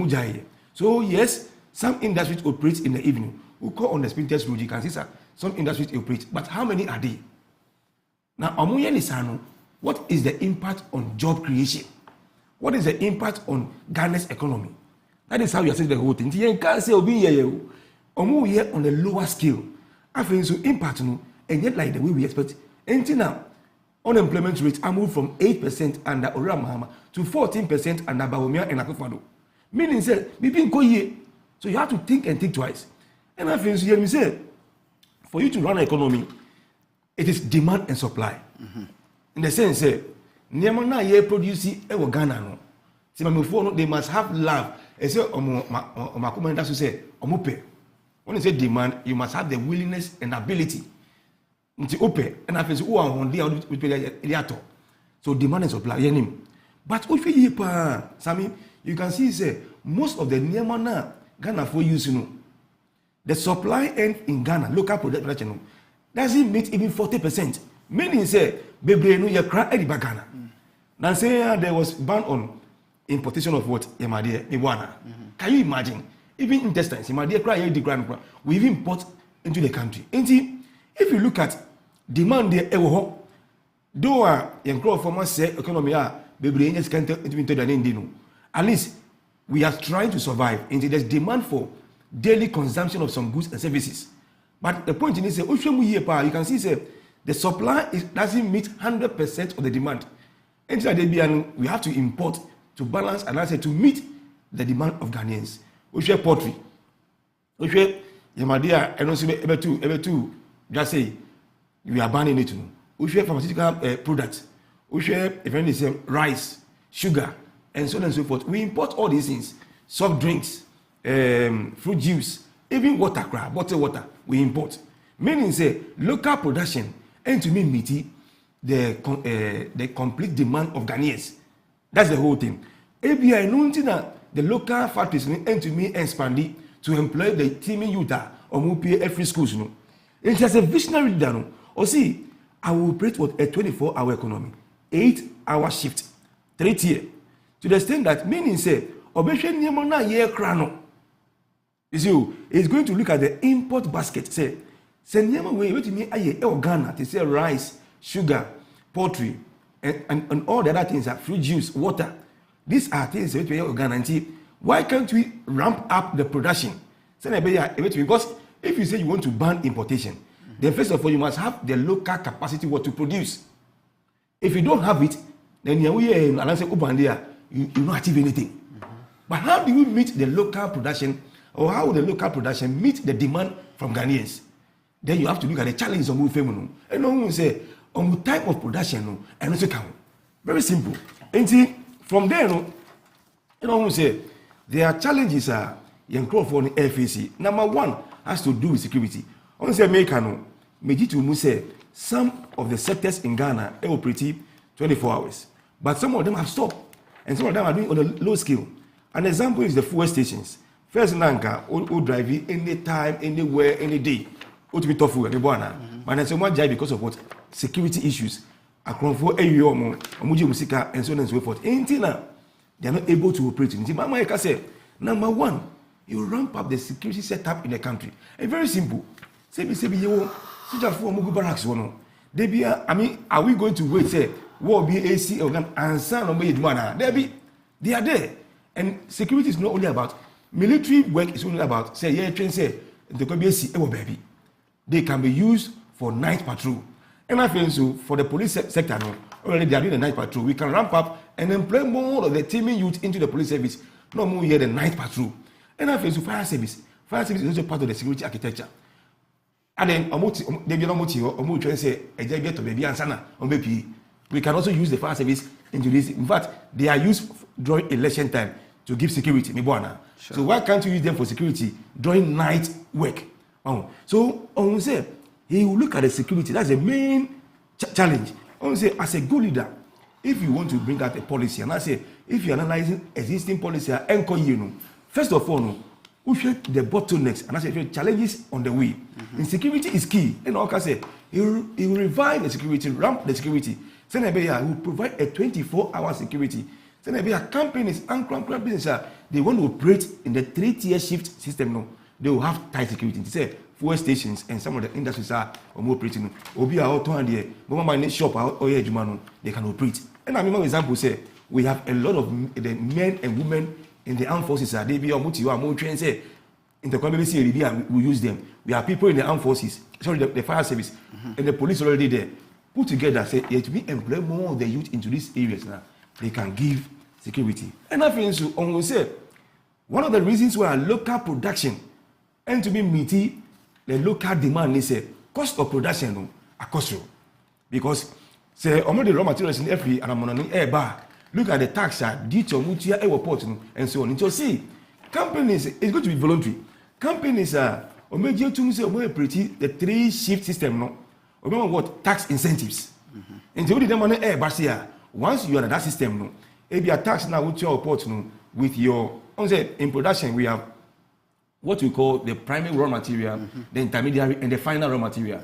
So yes, some industries operate in the evening. We call on the speed test road, you can see some industries operate, but how many are they? Now what is the impact on job creation? What is the impact on Ghana's economy? That is how you assess the whole thing. You can't say here on a lower scale. I think so impact and yet like the way we expect. And now unemployment rate I moved from 8% under Ora Mahama to 14% under Bawumia and Akufo-Addo. Meaning, say, maybe go here. So you have to think and think twice. And I feel, you say, for you to run an economy, it is demand and supply. In the sense, say, Niamana ye produce ewo Ghana no. They must have love. I say, Omakumanda to say, Omope. When you say demand, you must have the willingness and ability. And I feel, so demand and supply. But if you Sammy, you can see, say, most of the Niamana Ghana for use, the supply end in Ghana, local production, doesn't meet even 40%. Meaning, say, baby, no, you cry at Ghana. Now, say there was ban on importation of what? Yamadia, Iwana. Can you imagine? Even intestines, Yamadia cry, we even import into the country. And if you look at demand there, though young crowd farmers say economy baby, can't into the name. At least we are trying to survive. And there's demand for daily consumption of some goods and services. But the point is, you can see, say, the supply doesn't meet 100% of the demand. And we have to import to balance and I say to meet the demand of Ghanaians. We share poultry. We share Yamadia and also able to just say we are banning it. We share pharmaceutical products. We share rice, sugar, and so on and so forth. We import all these things, soft drinks, fruit juice, even water, bottled water, we import. Meaning say local production and to me meet the complete demand of Ghanaians. That's the whole thing. ABI knowing that the local factories and to me expand to employ the teaming youth or move every schools. It has a visionary leader. Or see, I will operate with a 24-hour economy, 8-hour shift, 3 tier. To the extent that meaning say, obession Yamana year crano. You see, it's going to look at the import basket. Say Nyama way to me aye Ghana to say rice, sugar, poultry, and all the other things are fruit juice, water. These are things that we Ghana. Why can't we ramp up the production? Because if you say you want to ban importation, then first of all you must have the local capacity what to produce. If you don't have it, then you not achieve anything. But how do we meet the local production, or how will the local production meet the demand from Ghanaians? Then you have to look at the challenges of movement. And no one say on the type of production and also count. Very simple. And see, from there, you know, say there are challenges young crowd for the FAC. Number one has to do with security. I want to say American, Mejitu say some of the sectors in Ghana are operating 24 hours. But some of them have stopped. And some of them are doing on a low scale. An example is the fuel stations. First Nanka, who drive it anytime, anywhere, any day. To be tough, but then someone die because of what? Security issues. Across for and so on and so forth. Until now, they are not able to operate. Mama say, number one, you ramp up the security setup in the country. And very simple. Say, you barracks. Are we going to wait? Say, what be AC organ and son of they are there. And security is not only about military work, it's only about say, yeah, train say, the could be baby. They can be used for night patrol. And I feel so for the police sector now, already they are doing the night patrol. We can ramp up and employ more of the teaming youth into the police service. No more here the night patrol. And I feel so fire service. Fire service is also part of the security architecture. And then they be not trying to say a get to baby and sana on baby. We can also use the fire service into this. In fact, they are used during election time to give security. Sure. So why can't you use them for security during night work? So on say he will look at the security. That's the main challenge. On say as a good leader, if you want to bring out a policy, and I say if you're analyzing existing policy, first of all, we should the bottlenecks and I say challenges on the way. And security is key. And I say he will revive the security, ramp the security. He will provide a 24-hour security. Companies and business they want to operate in the 3-tier shift system now. They will have tight security. They say fuel stations and some of the industries are operating. Obi are out on there. Mama shop or they can operate. And I mean, example say we have a lot of the men and women in the armed forces. They be more trained. Say in the community we use them. We have people in the armed forces. Sorry, the fire service and the police already there. put together, say, to be employ more of the youth into these areas now, they can give security. And I think so, on we say, one of the reasons why local production and to be meeting the local demand is a cost of production a cost. Because say already raw materials in every and I'm on an air bar. Look at the tax due to mutia airport and so on. So see, companies it's going to be voluntary. Companies are major to say pretty the 3-shift system no. Remember what tax incentives. And so the money air bar once you are in that system no, if you are tax now with your report no with your in production we have what we call the primary raw material, the intermediary, and the final raw material.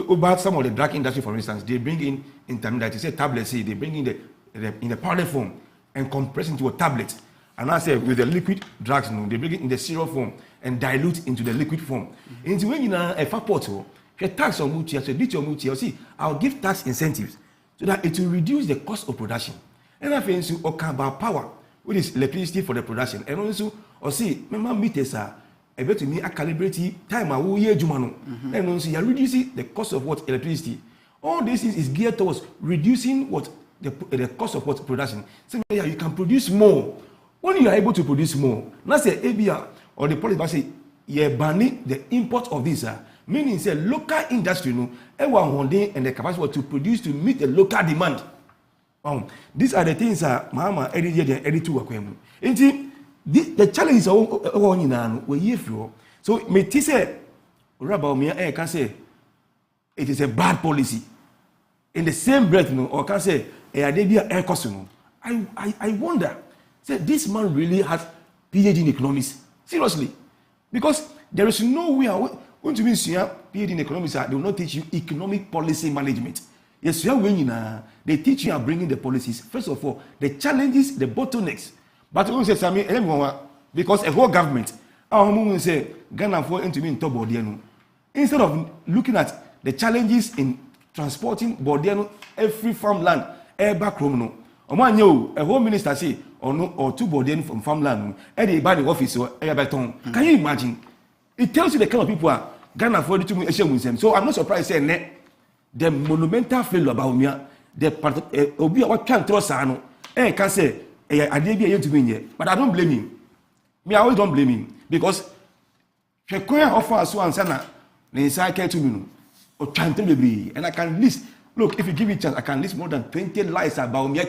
About some of the drug industry, for instance, they bring in intermediate, say tablets, they bring in the powder form and compress into a tablet. And I say with the liquid drugs, they bring it in the syrup form and dilute into the liquid form. Into when you know a fat portal, tax on multi, so ditch your multi, see, I'll give tax incentives so that it will reduce the cost of production. And I think so about power, which is electricity for the production, and also, or see, remember meters are a better me a calibrate time a year jumano, and also you're reducing the cost of what electricity. All this is geared towards reducing what the cost of what production. So yeah, you can produce more. When you are able to produce more, let's say ABR or the policy say you're banning the import of this, meaning say local industry no, everyone and the capacity to produce to meet the local demand. These are the things Mama every year every 2 weeks. The challenge is all in an way through. So me say Rabba me can say it is a bad policy. In the same breath, no, or can say air cost. I wonder, say this man really has PhD in economics. Seriously. Because there is no way when you mean PhD in economics, they will not teach you economic policy management. Yes, they teach you and bringing the policies. First of all, the challenges, the bottlenecks. But we say, Sammy, because a whole government, our say, Ghana for into me in top Bordiano. Instead of looking at the challenges in transporting Bordiano, every farmland, air back home, a whole minister say, or 2 Bordiano from farmland, and they buy the office or air baton. Can you imagine? It tells you the kind of people are Ghana for to me. So I'm not surprised saying the monumental failure about me, the part Obi what can't trust Sano, can say. I did be to me, but I don't blame him. Me, I always don't blame him because she can't offer so and sana. Inside care to me, or trying to be, and I can list. Look, if you give me a chance, I can list more than 20 lies about me.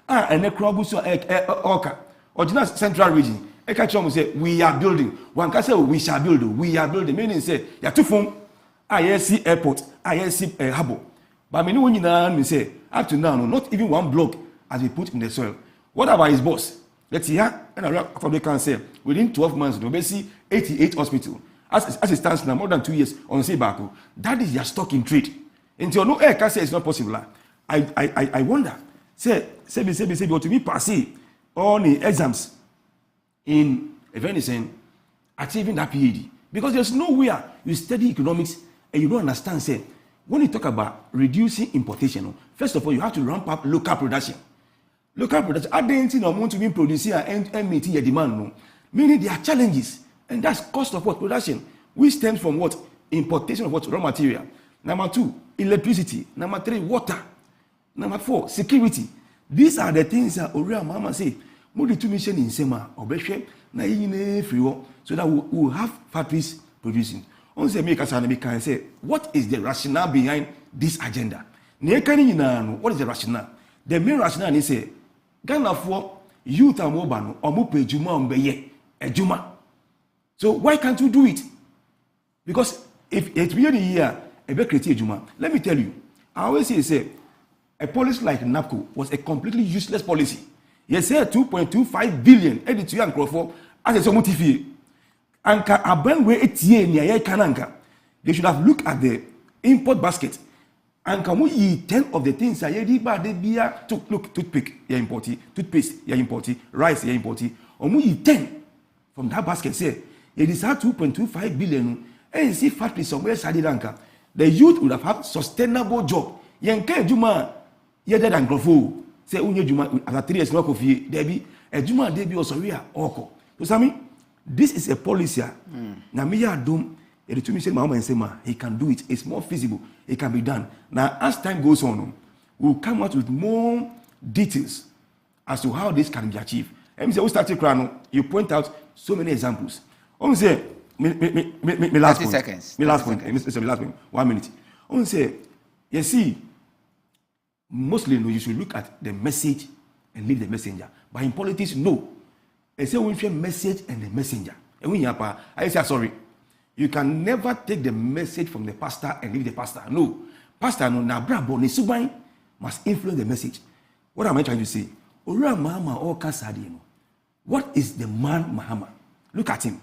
And the crowd so Oka or just central region. I catch on say we are building. One can say we shall build. We are building. Meaning say you two phone. ISC airport, ISC harbor. But me know when you say up to now, not even one block has been put in the soil. What about his boss? Let's see here, and I probably can say within 12 months, we see 88 hospitals. As it stands now, more than 2 years on Sebaku. That is your stock in trade. Until no air can say it's not possible. I wonder. Say, to be passé all the exams in Venison achieving that PhD. Because there's nowhere you study economics and you don't understand. Say, when you talk about reducing importation, first of all, you have to ramp up local production. Local production, I didn't want to be producing and meeting your demand. No. Meaning there are challenges, and that's cost of what production, which stems from what importation of what raw material. Number 2, electricity. Number 3, water. Number 4, security. These are the things that Oriya Mama say. Modi to mission in Sema or Beshe na yine free so that we will have factories producing. On say make us can say what is the rationale behind this agenda? What is the rationale? The main rationale is say Ghana for youth and mobile or mupe juma umbeye ejuma. So why can't you do it? Because if it's really here a bit creative juma, let me tell you, I always say a policy like NAPCO was a completely useless policy. You say 2.25 billion edit to young Crawford as a somotifi. Anka abangwe etie ni aye kananka. They should have looked at the import basket. And can we eat 10 of the things I did by the beer to look toothpick, you're importing, toothpaste, you're importing, rice, you're importing. Or we eat 10 from that basket. Say, it is 2.25 billion. And you see factory somewhere Sri Lanka. The youth would have had sustainable job. Yanke Juma, yet than Grofo. Say, Unye Juma, after 3 years, no coffee, Debbie, a Juma Debbie or Soria, Oko. So, Sammy, this is a policy. Namia Dum, The two say Mahama and say, he can do it. It's more feasible. It can be done. Now, as time goes on, we'll come out with more details as to how this can be achieved. And we started crying. You point out so many examples. I'm say, me last 30 point. Seconds. Me last point. Me last point. 1 minute. I'm say, you see, mostly you should look at the message and leave the messenger. But in politics, no. They say we share message and the messenger. And when I say sorry, you can never take the message from the pastor and leave the pastor. No, pastor no na brabo ne suban must influence the message. What am I trying to say? Ora Mahama or Kasadi no. What is the man Mahama? Look at him.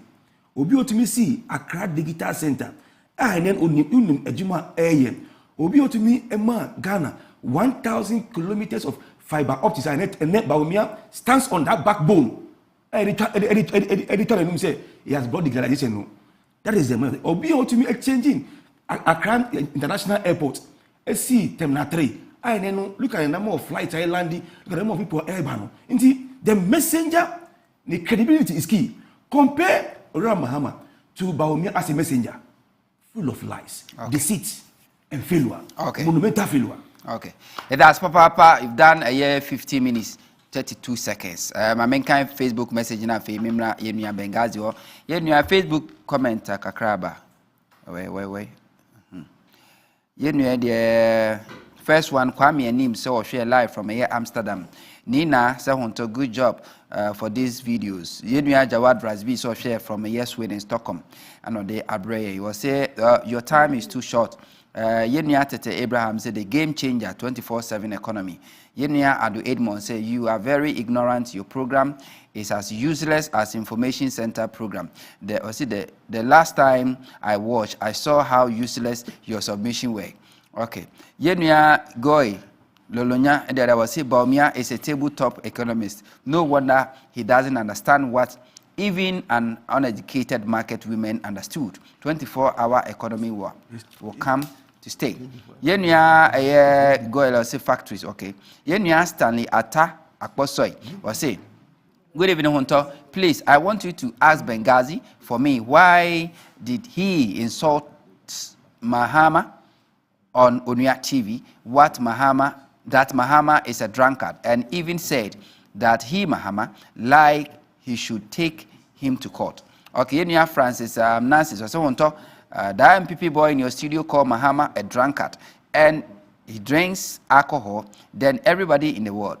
Obi otumi see Accra Digital Center. And then unim ejuma ayen. Obi otumi ema Ghana 1,000 kilometers of fiber optics and net Baumia stands on that backbone. Editor say he has brought digitalization. No. That is the man. Obi otumi exchanging Accra International Airport. See Terminal 3. And then look at the number of flights landing. Look at the number of people airborne. The messenger, the credibility is key. Compare Ram Mahama to Baumia as a messenger, full of lies, deceit, and failure. Monumental failure. Okay. That's Papa. You've done a year, 15 minutes, 32 seconds. My main kind Facebook message na fe Mimra Yemia Bengazi or Yemia Facebook comment Kakraba. Wait. Yemia the first one Kwame and him so share live from here Amsterdam. Nina say Huntor, good job for these videos. Yemia Jawad Razbi so share from here Sweden in Stockholm. And on the Abreye, you will say your time is too short. Yenia Tete Abraham said the game changer 24/7 economy. Yenia Adu Edmond said you are very ignorant. Your program is as useless as information center program. The last time I watched, I saw how useless your submission were. Okay. Yenia Goy Lolonya and I was say Baumia is a tabletop economist. No wonder he doesn't understand what even an uneducated market women understood. 24-hour economy will come to stay. Yenya go say factories, okay. Yenya Stanley Ata Akposoi will say, good evening, Huntor. Please, I want you to ask Benghazi for me why did he insult Mahama on Onuya TV? That Mahama is a drunkard, and even said that Mahama like he should take him to court. Okay, Yenya Francis Nancy so Huntor. That MPP boy in your studio called Mahama a drunkard, and he drinks alcohol. Then everybody in the world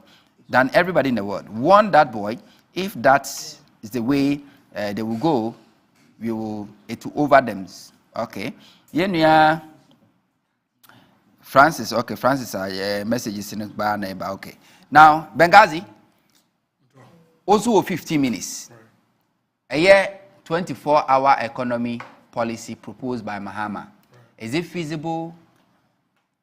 warn that boy. If that is the way they will go, it will over them. Okay, Yenya Francis. Okay, Francis. Messages in the bar neighbor. Okay, now Benghazi also 15 minutes. A year 24-hour economy policy proposed by Mahama. Is it feasible?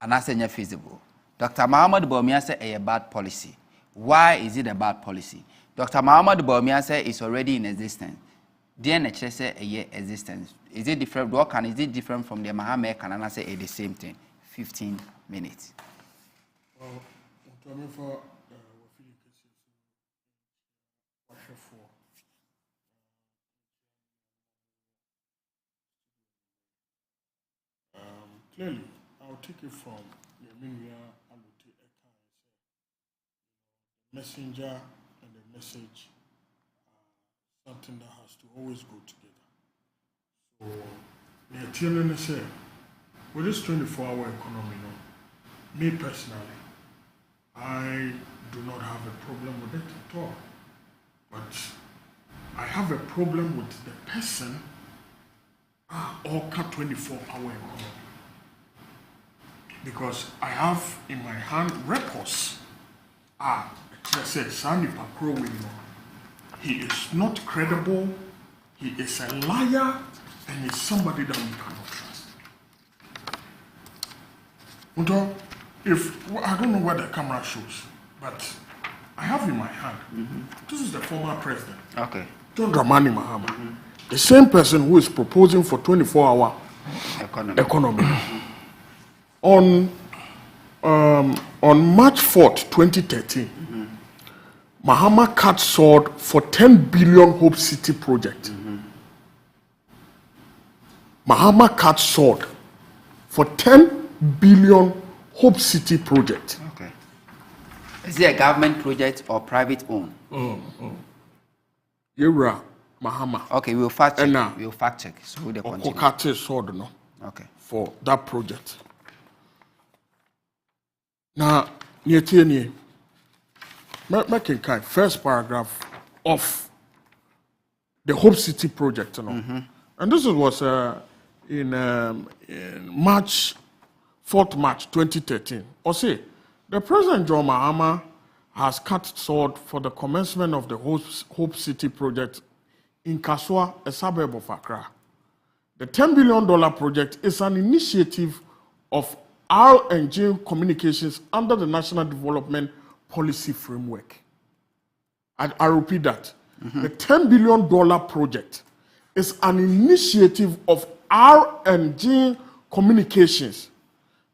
And I say not feasible. Dr. Muhammad Baumia said a bad policy. Why is it a bad policy? Dr. Muhammad Baumia said it's already in existence. DNH say a year existence. Is it different? Is it different from the Mahama? Can I say the same thing? 15 minutes. Clearly, I'll take it from Yeminia Alute Eka. Messenger and the message are something that has to always go together. So, with this 24-hour economy, me personally, I do not have a problem with it at all. But I have a problem with the person or 24-hour economy. Because I have in my hand reports. Let's say Sandy Pakro, he is not credible, he is a liar, and he's somebody that we cannot trust. Huntor, I don't know what the camera shows, but I have in my hand, this is the former president, John Dramani Mahama, the same person who is proposing for 24-hour economy. On March 4th, 2013, Mahama cut sword for 10 billion Hope City project. Mahama cut sword for 10 billion Hope City project. Okay. Is it a government project or private owned? Yura Mahama. Okay, we'll fact check. We'll fact check. So we'll continue. Cut sword no. Okay. For that project. Now, near making kind first paragraph of the Hope City project, you know. And this was in March, 4th March 2013. Or say, the President John Mahama has cut sword for the commencement of the Hope City project in Kaswa, a suburb of Accra. The $10 billion project is an initiative of R&G Communications under the National Development Policy Framework. I repeat that. The $10 billion project is an initiative of R&G Communications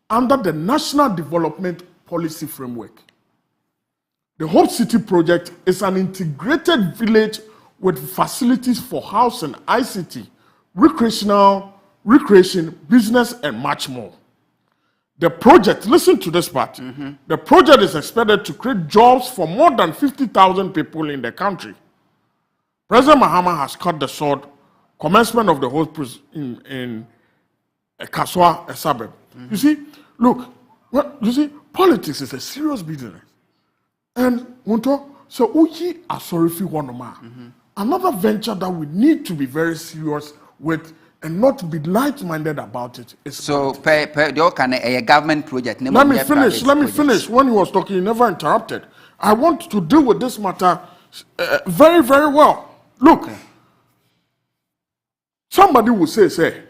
under the National Development Policy Framework. The Hope City project is an integrated village with facilities for housing, ICT, recreation, business, and much more. The project, listen to this part, the project is expected to create jobs for more than 50,000 people in the country. President Mahama has cut the sword, commencement of the whole in Kaswa, a suburb. You see, look, politics is a serious business. And Huntor, so we are sorry for one more. Another venture that we need to be very serious with and not be light-minded about it is so a government project. Let me finish. When he was talking, he never interrupted. I want to deal with this matter very, very well. Look, somebody will say,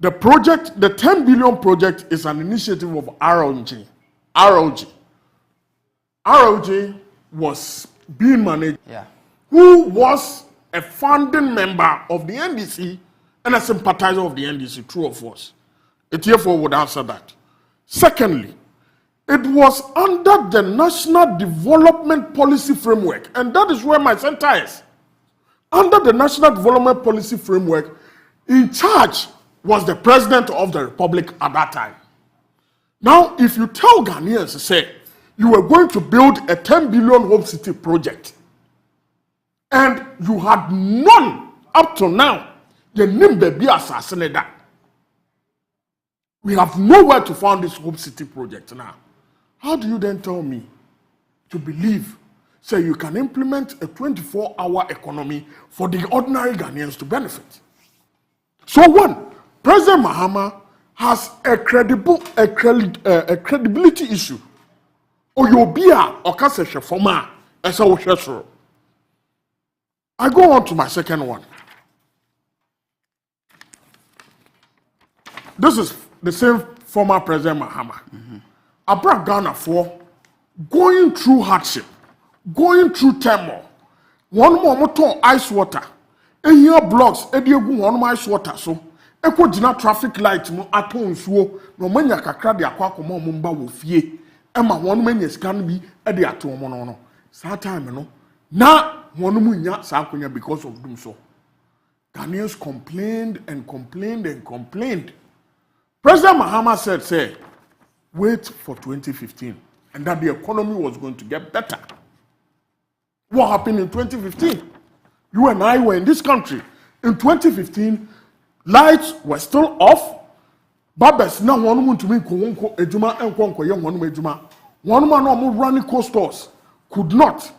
the project, the 10 billion project is an initiative of ROG. ROG was being managed, who was a founding member of the NDC and a sympathizer of the NDC, true or false? It therefore would answer that. Secondly, it was under the National Development Policy Framework, and that is where my center is. Under the National Development Policy Framework, in charge was the President of the Republic at that time. Now, if you tell Ghanaians, say, you were going to build a 10 billion Hope City project, and you had none up to now, the Nimbe be assassinated. We have nowhere to find this Hope City project now. How do you then tell me to believe, say you can implement a 24-hour economy for the ordinary Ghanaians to benefit? So one, President Mahama has a credibility issue. Oyobia okaseshe forma esa wo hwesoro. I go on to my second one. This is the same former President Mahama. Abra Ghana for going through hardship, going through turmoil. One more motor ice water. Here blocks, ediegu one more ice water so. Eko jina traffic light mo aton suo no manya kakra de akwa akoma mo mba wo fie. Ema one manya scan bi e de aton mo no. Sa time no na one mu nya sa akonya because of them so. Ghanaians complained and complained and complained. President Mahama said, say, wait for 2015 and that the economy was going to get better. What happened in 2015? You and I were in this country. In 2015, lights were still off. Babes na one want to make ejuma and konko young one ejuma. One man no running co-stores could not.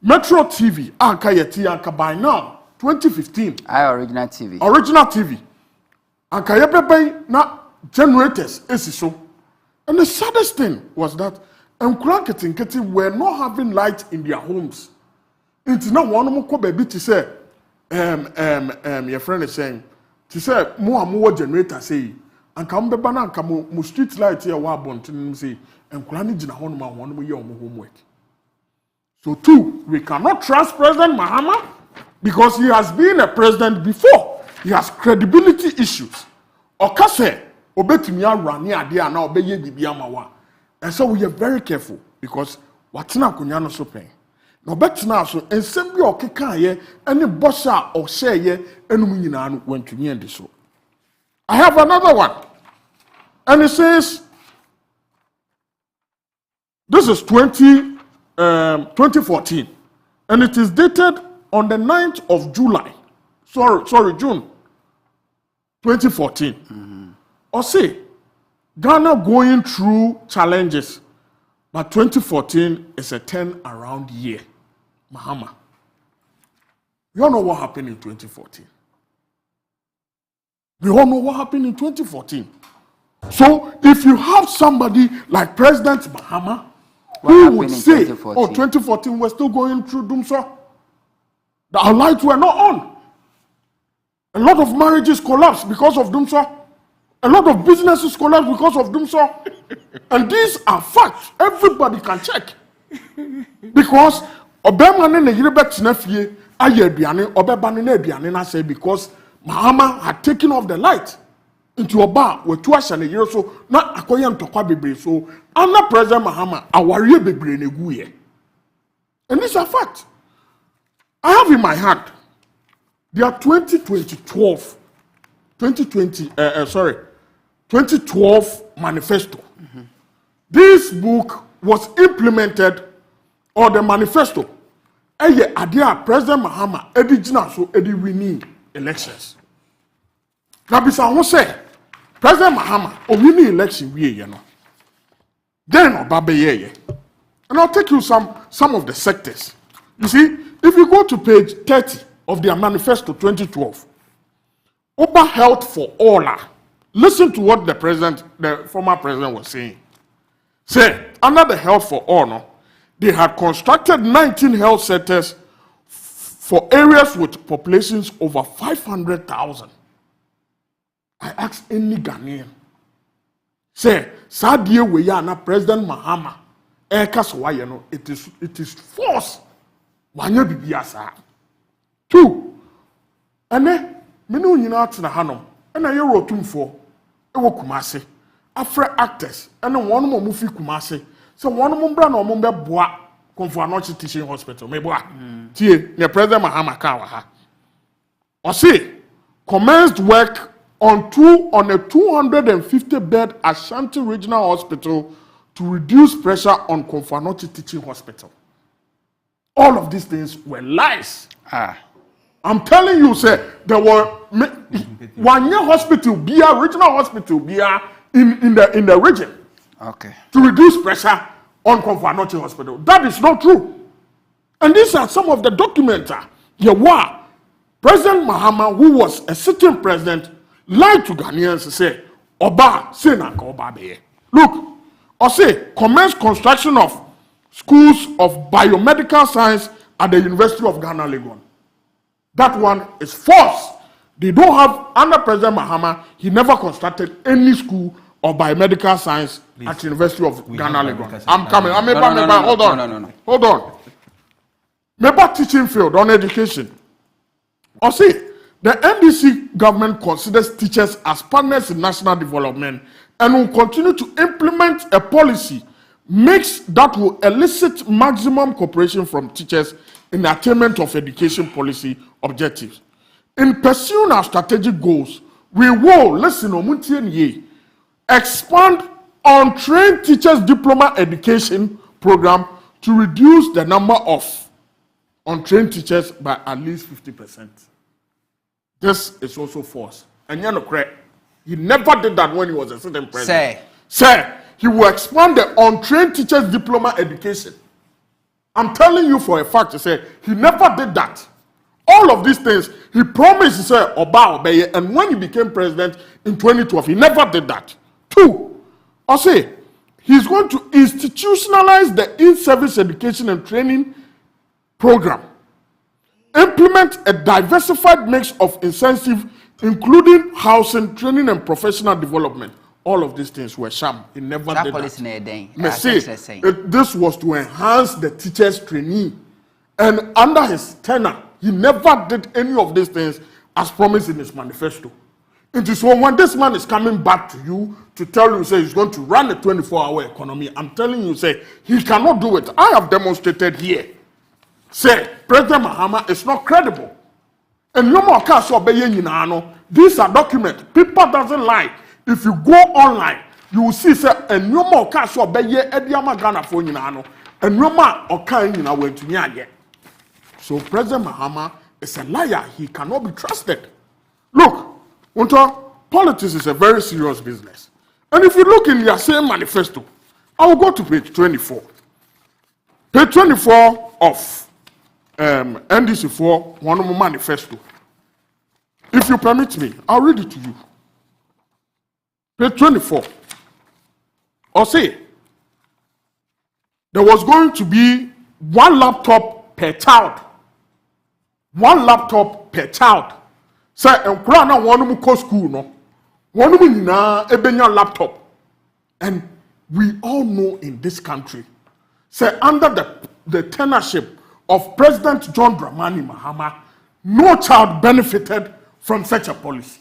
Metro TV, anka by now, 2015. Original TV. Original TV. Anka yebebe na generators so. And the saddest thing was that Nkranketin were not having light in their homes. It's not one more baby to say, your friend is saying, to say, more generator say, and come be banana, come street light here, wabon, say, and Krani Jina Honma, one way your homework. So, two, we cannot trust President Mahama because he has been a president before. He has credibility issues. Okase, obetimia rani adia na obeye bibia mawa. And so we are very careful because what's na kunyano so pen. No betina so ensem bi okeka ye any bosha or share ye enum nyina no wantuni ande so. I have another one. And it says, this is 2014. And it is dated on the 9th of July. June 2014. Or say, Ghana going through challenges, but 2014 is a turn-around year. Mahama. We all know what happened in 2014. We all know what happened in 2014. So, if you have somebody like President Mahama, who would say, 2014 we're still going through Dumso, the our lights were not on. A lot of marriages collapsed because of Dumso. A lot of businesses collapsed because of Dumso. And these are facts. Everybody can check. Because Obama ne yirebet na fie aye aduane Obeba ne aduane na say because Mahama had taken off the light into a bar with two asha ne yire so na akoye ntokwa bebre so under President Mahama aware bebre ne guye. And these are facts. I have in my hand their 2012 manifesto. This book was implemented, or the manifesto. Adia President Mahama Edigina so Edi winning elections. Now bisa who say President Mahama winning election we Then Obabe. And I'll take you some of the sectors. You see, if you go to page 30 of their manifesto 2012, Oba Health for All. Listen to what the former president was saying. Say, under the Health for All, they had constructed 19 health centers for areas with populations over 500,000. I asked any Ghanaian, say, Sadia Weyana, President Mahama, it is force. Two, and then, menu nyina na hanom, and I wrote for ewo Kumase. Afre actors, and then one more movie Kumase. So one more brand or mumbe boa Confornochi Teaching Hospital. Meboa. Tie, near President Mahama Kawaha. Or say, commenced work on a 250-bed Ashanti Regional Hospital to reduce pressure on Confornochi Teaching Hospital. All of these things were lies. I'm telling you, sir, there were one year hospital, regional hospital, in the region. Okay. To reduce pressure on Confornochi Hospital. That is not true. And these are some of the documents. President Mahama, who was a sitting president, lied to Ghanaians to say, Oba, say Nanka Oba Beye. Look, or say, commence construction of schools of biomedical science at the University of Ghana, Legon. That one is false. They don't have, under President Mahama, he never constructed any school of biomedical science at the University of Ghana, Legon. I'm coming. Hold on. Maybe teaching field on education. Or see, the NDC government considers teachers as partners in national development and will continue to implement a policy that will elicit maximum cooperation from teachers in the attainment of education policy objectives. In pursuing our strategic goals, we will, expand untrained teachers' diploma education program to reduce the number of untrained teachers by at least 50%. This is also false. And he never did that when he was a sitting president. Sir, he will expand the untrained teachers' diploma education. I'm telling you for a fact, he never did that. All of these things, he promised, he said, Oba Obeye, and when he became president in 2012, he never did that. Two, he's going to institutionalize the in-service education and training program. Implement a diversified mix of incentives, including housing, training, and professional development. All of these things were sham. He never did that. This was to enhance the teachers' trainee. And under his tenure, he never did any of these things as promised in his manifesto. It is when this man is coming back to you to tell you, say, he's going to run a 24-hour economy. I'm telling you, say, he cannot do it. I have demonstrated here. Say, President Mahama is not credible. And no more cars or these are documents. People doesn't lie. If you go online, you will see say and no more cars or Ediama Ghana for Yinano. And no more or kind went to Nyage. So President Mahama is a liar. He cannot be trusted. Look, Huntor, politics is a very serious business. And if you look in their same manifesto, I will go to page 24. Page 24 of NDC4 one manifesto. If you permit me, I'll read it to you. Page 24. Or say, there was going to be one laptop per child. One laptop per child. Say, and Kurana one go school, no? One na ebenya laptop. And we all know in this country, say, under the tenureship of President John Dramani Mahama, no child benefited from such a policy.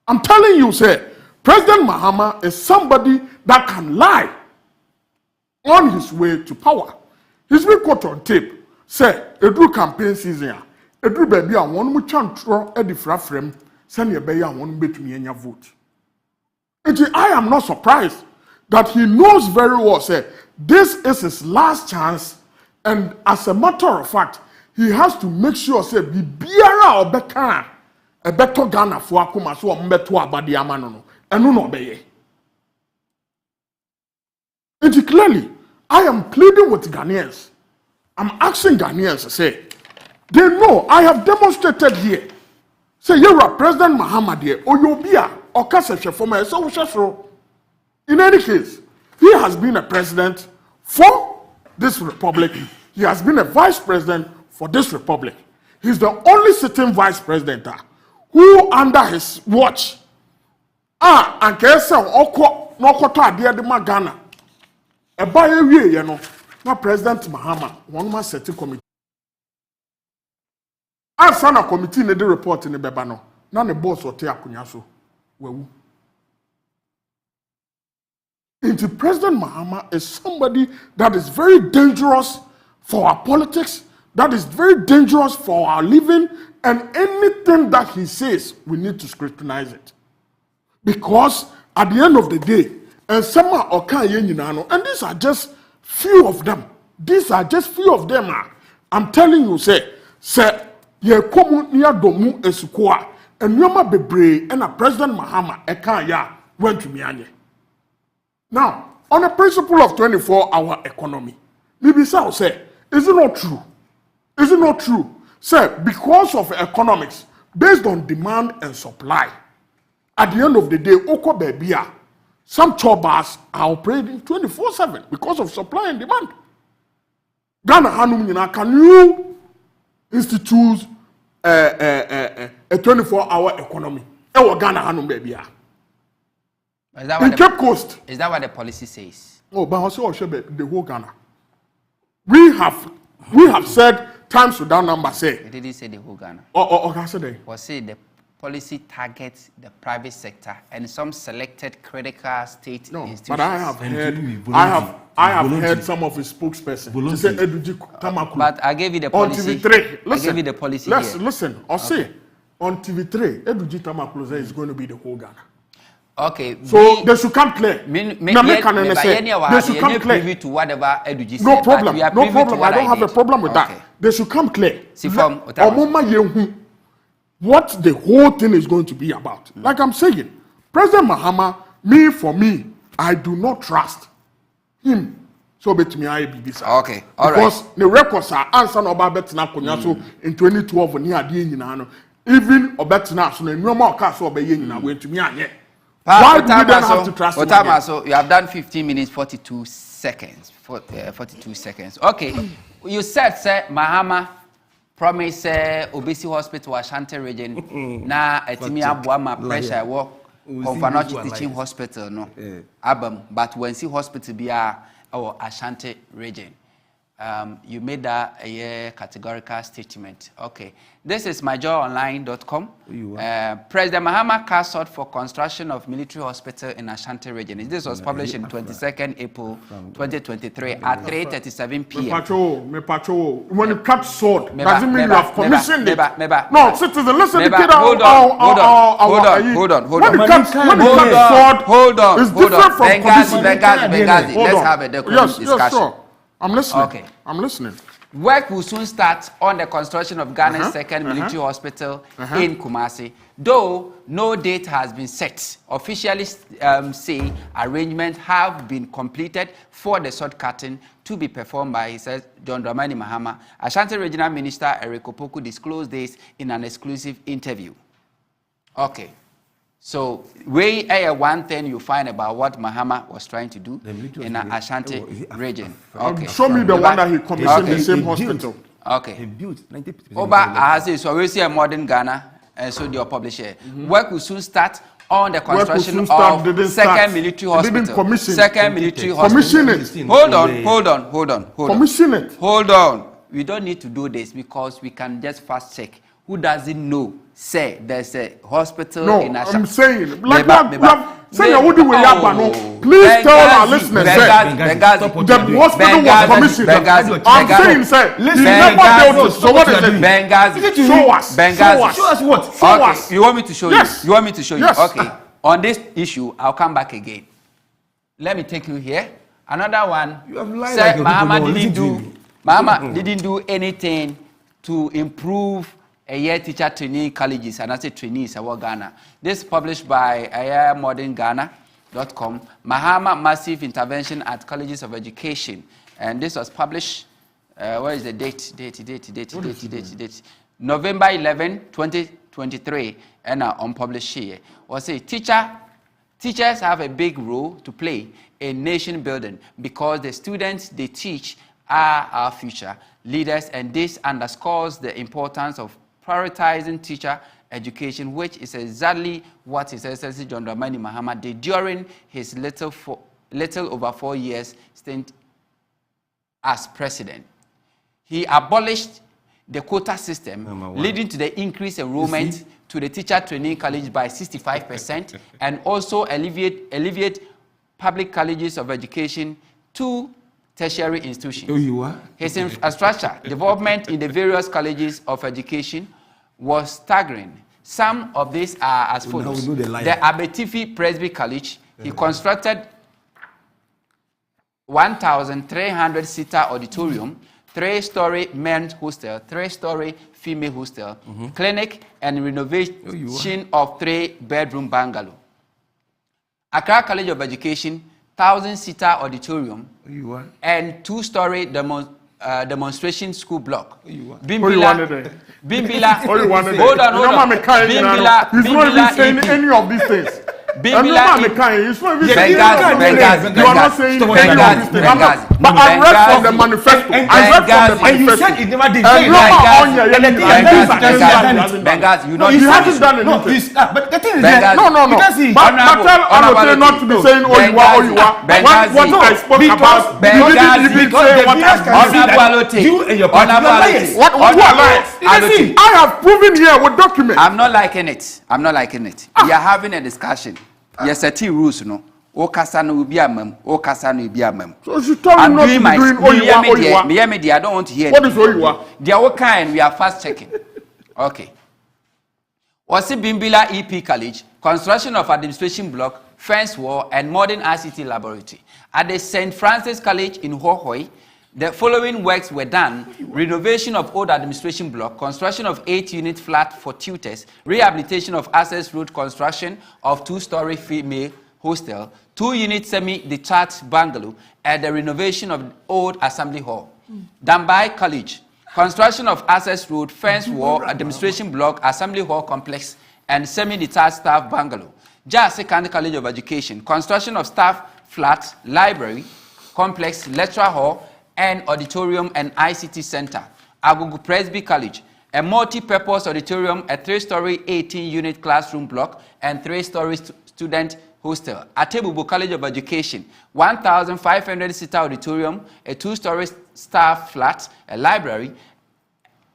I'm telling you, say, President Mahama is somebody that can lie on his way to power. He's been caught on tape. Say, Edru campaign season, Edru baby, I want to chantro edifra frame, send your baby, I want to me any vote. And I am not surprised that he knows very well, say, this is his last chance, and as a matter of fact, he has to make sure, say, be biara or beka, a better Ghana for akuma so mbeto abadi amano, and no obey. And clearly, I am pleading with Ghanaians. I'm asking Ghanaians to say, they know I have demonstrated here. Say, you're a President Mahama here, or you'll be a or Kasha so in any case, he has been a president for this republic. He has been a vice president for this republic. He's the only sitting vice president who, under his watch, and Kesa Oko Nokoto Adia de Magana. A by a year, you know, now President Mahama, one man setting committee. I signed a committee in the report in the Bebano. None the boss or Tea Kunyaso. President Mahama is somebody that is very dangerous for our politics, that is very dangerous for our living, and anything that he says, we need to scrutinize it. Because at the end of the day, and some are and these are just few of them. These are just few of them. I'm telling you, say, ye komu niya domu esukua, and yoma bebre, and a President Mahama ekaya went to Mianye. Now, on the principle of 24-hour economy, Libisa will say, is it not true? Is it not true? Say, because of economics, based on demand and supply, at the end of the day, Oko Bebia, some chobbers are operating 24/7 because of supply and demand. Ghana Hanum, can you institute a 24-hour economy? Ewa Ghana Hanum Bebia. In Cape Coast. Is that what the policy says? Oh, but also the whole Ghana. We have said times without number say. It didn't say the whole Ghana. I said that. Was say the policy targets the private sector and some selected critical state institutions. But I have heard some of his spokespersons say Eduji Tamakulu. But I gave you the policy. On TV3, listen. I gave you the policy. Listen. I'll say on TV3, Eduji Tamakulu is going to be the whole Ghana. Okay. So they should come clear. They should come clear. To whatever Eduji no problem. No problem. I don't have a problem with that. They should come clear. What the whole thing is going to be about. Like I'm saying, President Mahama, for me, I do not trust him. So bet me I be this. Okay, all right. Because the records are answer no betina konyaso in 2012 ni ade nyina no. Even obetina so na nwoma oka so obeye nyina we ntumi anye. Why do we then have to trust him? So you have done 15 minutes 42 seconds. 42 seconds. Okay. You said sir Mahama promise Obesi Hospital Ashanti region na etimi aboa ma pressure wo Confanochi Teaching Hospital no abam but when see hospital bia our Ashanti region You made that a categorical statement. Okay. This is myjoyonline.com. President Mahama cast sought for construction of military hospital in Ashanti region. This was published in 22nd April 2023 at 3:37 p.m. When you cut sword, doesn't mean you have commissioned it. No, citizen, listen to Hold on. When you cut sword, it's different from commissioning. Benghazi. Let's have a discussion. Yes, sure. I'm listening. Okay. I'm listening. Work will soon start on the construction of Ghana's second military hospital in Kumasi. Though no date has been set, officially say arrangements have been completed for the sword cutting to be performed by, he says, John Dramani Mahama. Ashanti Regional Minister Eric Opoku disclosed this in an exclusive interview. Okay. So, one thing you find about what Mahama was trying to do in the Ashanti region. Okay. Show me the one that he commissioned the same hospital. Okay. He built 90%. Oba Ahazi, so we see a modern Ghana, and so the publisher. Work will soon start on the construction of second military hospital. Second military hospital. Commission it. Hold on. Commission it. Hold on. We don't need to do this because we can just fast check. Who doesn't know? Say there's a hospital in Ashanti. I'm saying, like please tell our listeners the hospital was commissioned. I'm saying, say, so what is it? Benghazi. Show us. Benghazi. Show us what? Okay. You want me to show you? Yes. You want me to show you? Yes. Okay. On this issue, I'll come back again. Let me take you here. Another one. You have lied said like Mahama didn't do anything to improve a year teacher trainee colleges and I say trainees about Ghana. This is published by modernghana.com. Mahama massive intervention at colleges of education, and this was published. Where is the date? Date. November 11, 2023, and unpublished here. Was a teachers have a big role to play in nation building because the students they teach are our future leaders, and this underscores the importance of prioritizing teacher education, which is exactly what His Excellency John Dramani Mahama did during his little over 4 years stint as president. He abolished the quota system, leading to the increased enrollment to the teacher training college by 65%, and also alleviate public colleges of education to tertiary institutions. His infrastructure development in the various colleges of education was staggering. Some of these are as follows. The Abetifi Presby College, he constructed 1,300-seater auditorium, 3-story men's hostel, 3-story female hostel, clinic, and renovation of 3-bedroom bungalow. Accra College of Education, 1,000-seater auditorium and 2-story demonstration school block. Bimbila. Hold on. Bimbila. He's not even saying any of these things. Bimbila. You are not saying any of these things. But I read from the manifesto. And you said it never did. Benghazi, you know he hasn't done anything. But the thing is that no. But tell Anote not to be saying Oyiwa. What I spoke about, you didn't say what I said. You and your partner liars. What are liars? I have proven here with documents. I'm not liking it. We are having a discussion. Yes, I rules, no. Okasa no be amem. So you tell me not to be doing Oyiwa. I don't want to hear. What is Oyiwa? They are all kind. We are fast checking. Okay. Wasi Bimbila EP College, construction of administration block, fence wall, and modern ICT laboratory. At the St. Francis College in Hohoi, the following works were done: renovation of old administration block, construction of 8-unit flat for tutors, rehabilitation of access road, construction of 2-story female hostel, 2-unit semi-detached bungalow, and the renovation of old assembly hall. Dambai College, construction of access road, fence wall, administration block, assembly hall complex, and semi-detached staff bungalow. Jas Secondary College of Education, construction of staff flat, library, complex, lecture hall, and auditorium and ICT center. Agugu Presby College, a multi-purpose auditorium, a 3-story 18-unit classroom block, and 3-story student hostel. Atebubu College of Education, 1,500-seater auditorium, a 2-story staff flat, a library,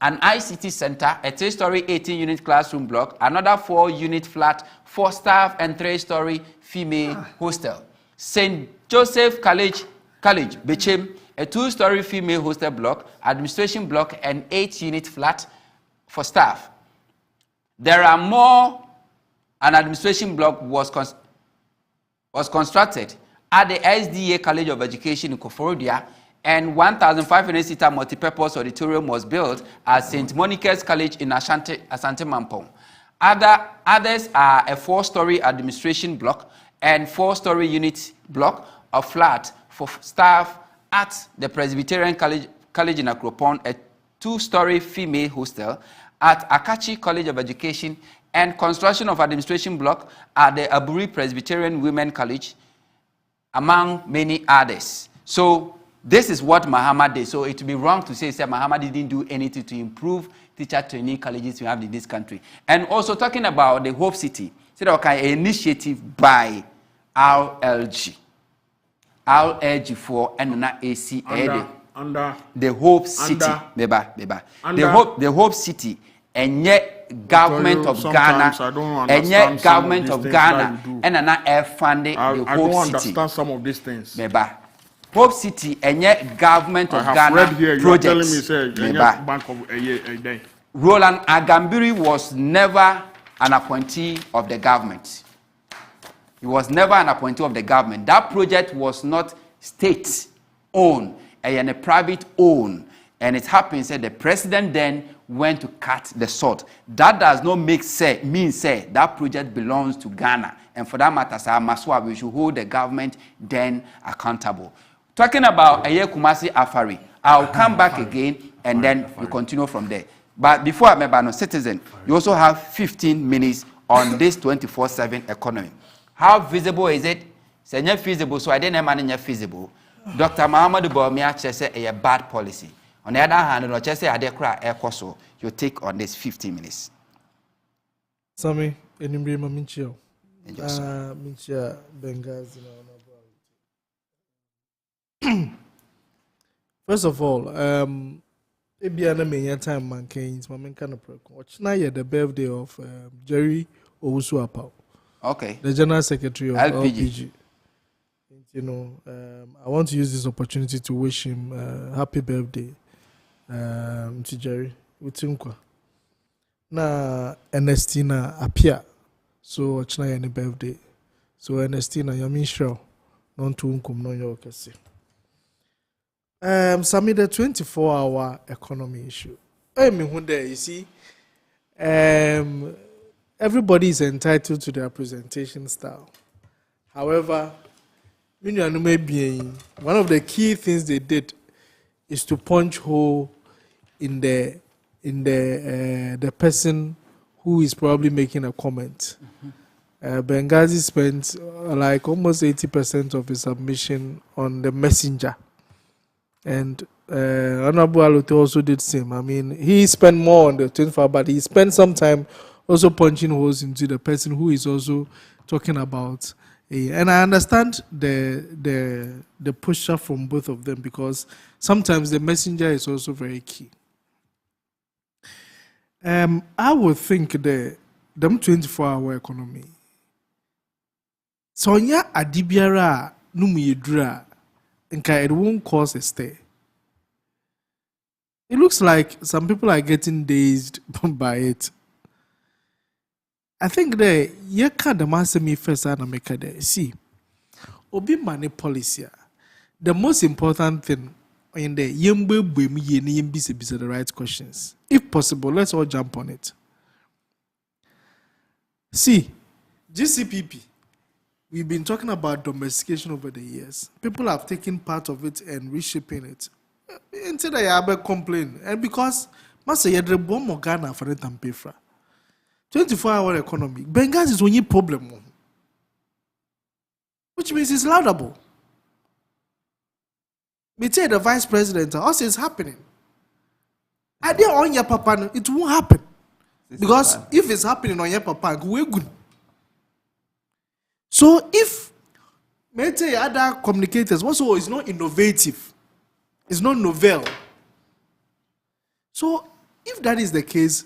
an ICT center, a 3-story 18-unit classroom block, another 4-unit flat, 4 staff and 3-story female hostel. St. Joseph College, Bechem, a 2-story female hostel block, administration block, and 8-unit flat for staff. There are more. An administration block was constructed at the SDA College of Education in Koforodia, and 1,500-seater multipurpose auditorium was built at St. Monica's College in Asante Mampong. Others are a 4-story administration block and 4-story unit block of flat for staff at the Presbyterian College in Akropong, a 2-story female hostel at Akachi College of Education, and construction of administration block at the Aburi Presbyterian Women College, among many others. So this is what Mahama did. So it would be wrong to say that Mahama didn't do anything to improve teacher training colleges we have in this country. And also talking about the Hope City, so there was an initiative by RLG for NNAC under the Hope City. The Hope City, and yet government of Ghana, and yet government of Ghana, and air funding the Hope City. I don't understand some of these things. Hope City, and yet government of Ghana projects. Roland Agambiri was never an appointee of the government. He was never an appointee of the government. That project was not state-owned and a private-owned. And it happens that the president then went to cut the salt. That does not mean that project belongs to Ghana. And for that matter, Maswa, we should hold the government then accountable. Talking about Aye Kumasi Afari, I'll come back again and then we continue from there. But before I'm a citizen, you also have 15 minutes on this 24/7 economy. How visible is it? It's not feasible, so I didn't manage feasible. Dr. Muhammad Bawumia says a bad policy. On the other hand, no say adekra ekoso. Your take on this 15 minutes. Sami, enimbre maminchio. Minchia Bengazi na. First of all, Ebiana many time man canes, my kind of program. Watch now the birthday of Jerry Owusu-Apao. Okay. The General Secretary of LPG. You know, I want to use this opportunity to wish him happy birthday. To Jerry Utinkwa. Na Ernestina appear. So china any birthday. So Ernestina yamin show. Non to unkum no yo kese. Sami the 24-hour economy issue. I mean there you see. Everybody is entitled to their presentation style. However, one of the key things they did is to punch hole in the person who is probably making a comment. Benghazi spent like almost 80% of his submission on the messenger, and Honorable Alote also did the same. I mean, he spent more on the 24, but he spent some time also punching holes into the person who is also talking about. And I understand the push up from both of them, because sometimes the messenger is also very key. I would think them 24-hour economy. So nya adibiara numu yedura, nka it won't cause a stay. It looks like some people are getting dazed by it. I think that you can't answer me first and make it. See, obi money policy. The most important thing in the the right questions. If possible, let's all jump on it. See, GCPP, we've been talking about domestication over the years. People have taken part of it and reshaping it. Until they have complain, and because Master Yedre Bomo Ghana for it and pay for 24-hour economy. Benghazi is only problem, which means it's laudable. Me tell the vice president, also it's happening. I didn't on your papa, it won't happen. Because if it's happening on your papa, we're good. So if maybe other communicators also is not innovative, it's not novel. So if that is the case,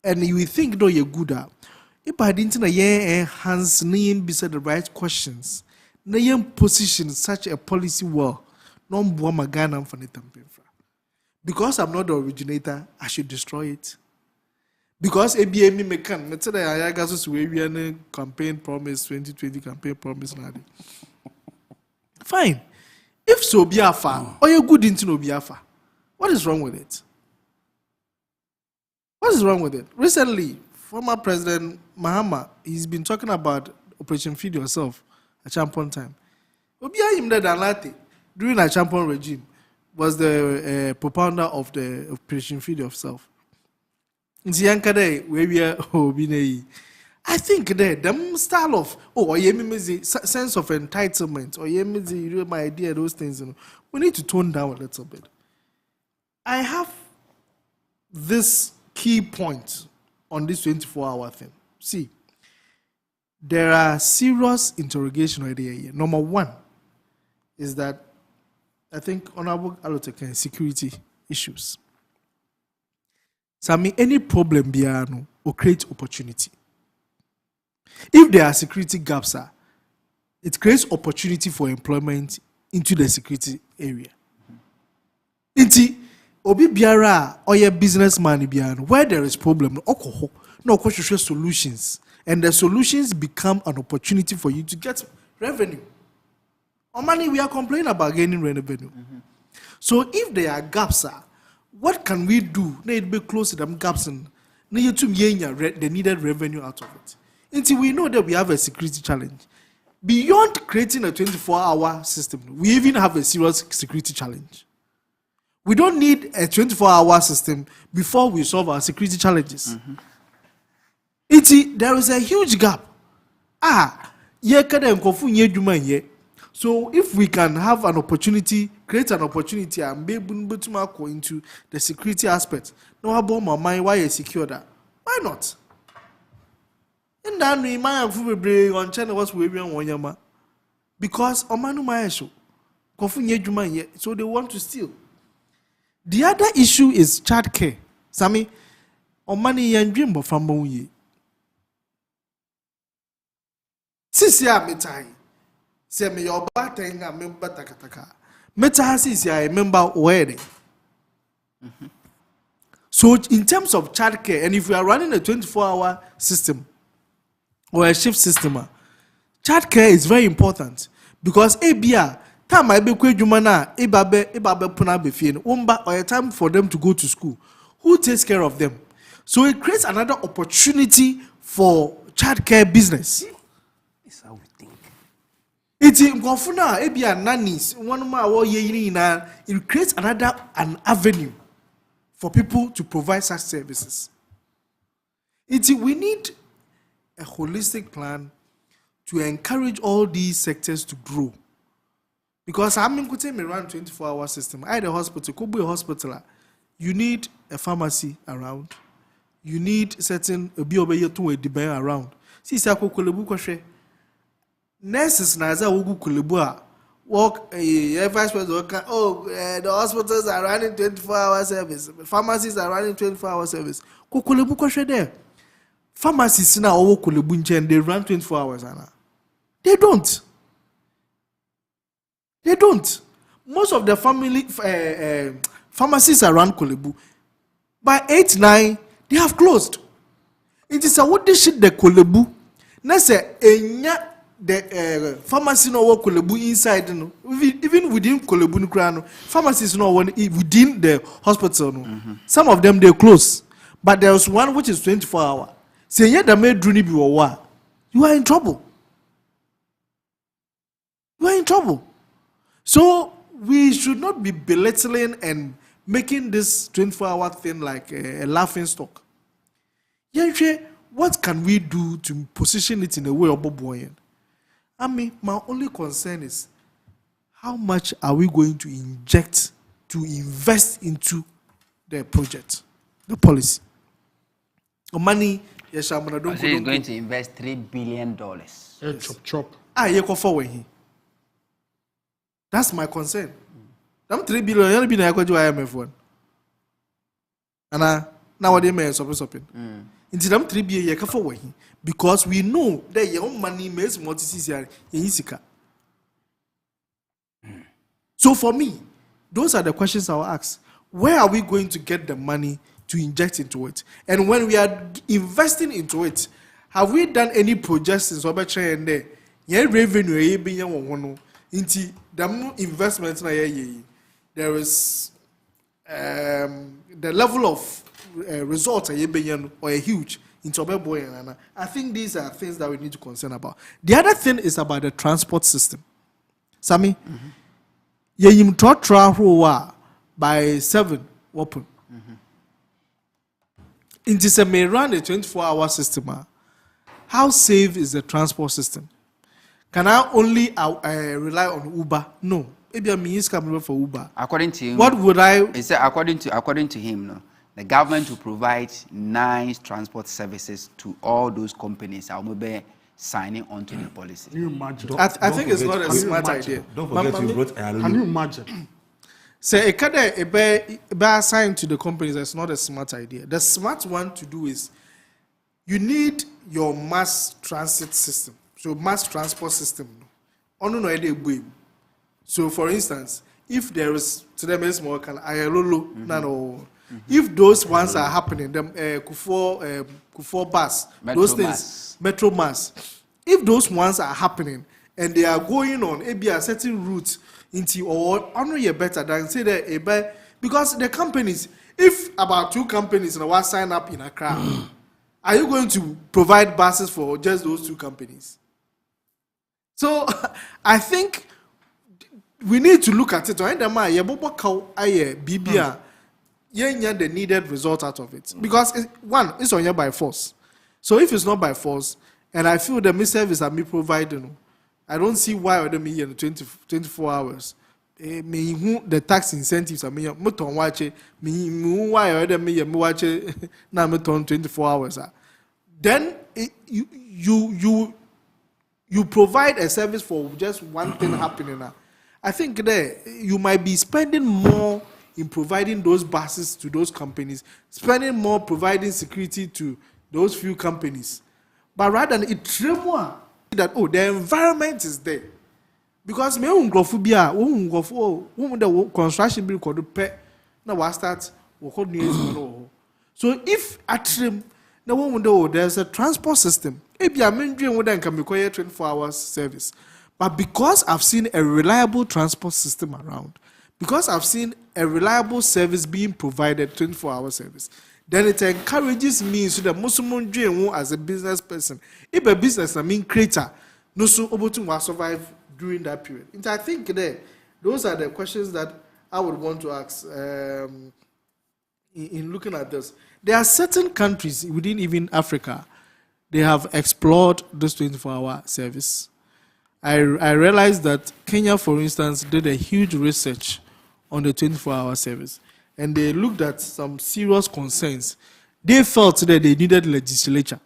and you think no you're good at, if I didn't know enhance name beside the right questions, name position such a policy well, no more magana for the because I'm not the originator, I should destroy it. Because ABM me can, let's say I got us we campaign promise 2020 campaign promise now. Fine. If so be afa, or you good into no be afa, what is wrong with it? What is wrong with it? Recently, former President Mahama, he's been talking about Operation Feed Yourself at Champon time. Obia him that Alate during a Champon regime was the propounder of the Operation Feed Yourself. I think that them style of sense of entitlement or my idea, those things, we need to tone down a little bit. I have this key point on this 24-hour thing. See, there are serious interrogation idea here. Number one is that I think Honorable Aloteke security issues. So I mean, any problem biano will create opportunity. If there are security gaps, it creates opportunity for employment into the security area. Inti obi biara or your businessman biano where there is problem, no question solutions, and the solutions become an opportunity for you to get revenue. Or money we are complaining about gaining revenue. So if there are gaps, what can we do? Need be close to them gaps and need to gain the needed revenue out of it. Until we know that we have a security challenge. Beyond creating a 24-hour system, we even have a serious security challenge. We don't need a 24-hour system before we solve our security challenges. There is a huge gap. So if we can have an opportunity, create an opportunity and be able to into the security aspect, no about my mind why you secure that. Why not? In that way, my on China was we on Yama. Because Omanu Maesho, so they want to steal. The other issue is child care. Sami, Omani and dream of family. Sisi ya mitai. Say me your batting a member takataka. Metahasi is a member wedding. So in terms of childcare, and if we are running a 24-hour system or a shift system, childcare is very important because ABR time I be kwejumana ibabe puna befien umba or a time for them to go to school. Who takes care of them? So it creates another opportunity for childcare business. It's in Gofuna, Abia nannies, one more year, it creates an avenue for people to provide such services. We need a holistic plan to encourage all these sectors to grow. Because I'm going to run 24-hour system. I the hospital, could be a hospital. You need a pharmacy around. You need certain around. See, nurses naza ugu kulibua work vice president the hospitals are running 24-hour service, pharmacies are running 24-hour service. Kukulebu kwashe there. Pharmacies na owo kulebu nchen, they run 24 hours ana. They don't. Most of the family pharmacies around Kulebu by 8-9 they have closed. It is a what they shit the Kulebu. Na say enya the pharmacy no work Kulebu inside, no. Even within Kulebu Nukrano, pharmacies no one within the hospital. No. Some of them they close, but there was one which is 24 hours. Say yeah, the maid druni biwa. You are in trouble. You are in trouble. So we should not be belittling and making this 24-hour thing like a laughing stock. Yeah, what can we do to position it in a way of Boboyan? I mean, my only concern is how much are we going to inject to invest into the project, the policy? Money Yes, I'm going He's going to invest $3 billion. Chop. You go forward. That's my concern. Them $3 billion, you'll be na go IMF one. And now what they may something. Into them 3 billion you go forward because we know that your own money makes multi-CCR in Isika. So for me, those are the questions I'll ask. Where are we going to get the money to inject into it? And when we are investing into it, have we done any projections over China and there? Yeah, revenue being into the investments. There is the level of results are huge into boy. I think these are things that we need to concern about. The other thing is about the transport system. Sammy, yim tra by 7 open. It is a may run a 24-hour system. How safe is the transport system? Can I only rely on Uber? No. Maybe I'm coming for Uber. According to him, what would I? According to him, no, the government will provide nice transport services to all those companies that will be signing onto the policy. Can you imagine? I think it's not a smart idea. Don't forget you wrote. Can you imagine? Say a be assigned to the companies. That's not a smart idea. The smart one to do is you need your mass transit system. So mass transport system. So for instance, if there is to them is more can if those ones are happening, them Kufor bus, those things, Metro Mass, if those ones are happening and they are going on maybe a certain route into or honor you better than say that because the companies, if about 2 companies in a sign up in Accra, are you going to provide buses for just those 2 companies? So I think we need to look at it. The needed result out of it. Because it's on you by force. So if it's not by force, and I feel the service that me providing, I don't see why other me in 24 hours. The tax incentives are me watch me why other me watch now me 24 hours. Then you provide a service for just one thing happening. I think there you might be spending more in providing those buses to those companies, spending more providing security to those few companies. But rather than it more that the environment is there. Because me ungrophobia, the construction bill could pay now we start so if at trim there's a transport system, maybe I'm wondering whether can be 24 hours service. But because I've seen a reliable transport system around, because I've seen a reliable service being provided, 24-hour service, then it encourages me so that Muslim as a business person, if a business creator, no so able to survive during that period. And I think those are the questions that I would want to ask in looking at this. There are certain countries within even Africa, they have explored this 24-hour service. I realized that Kenya, for instance, did a huge research on the 24-hour service, and they looked at some serious concerns. They felt that they needed legislature.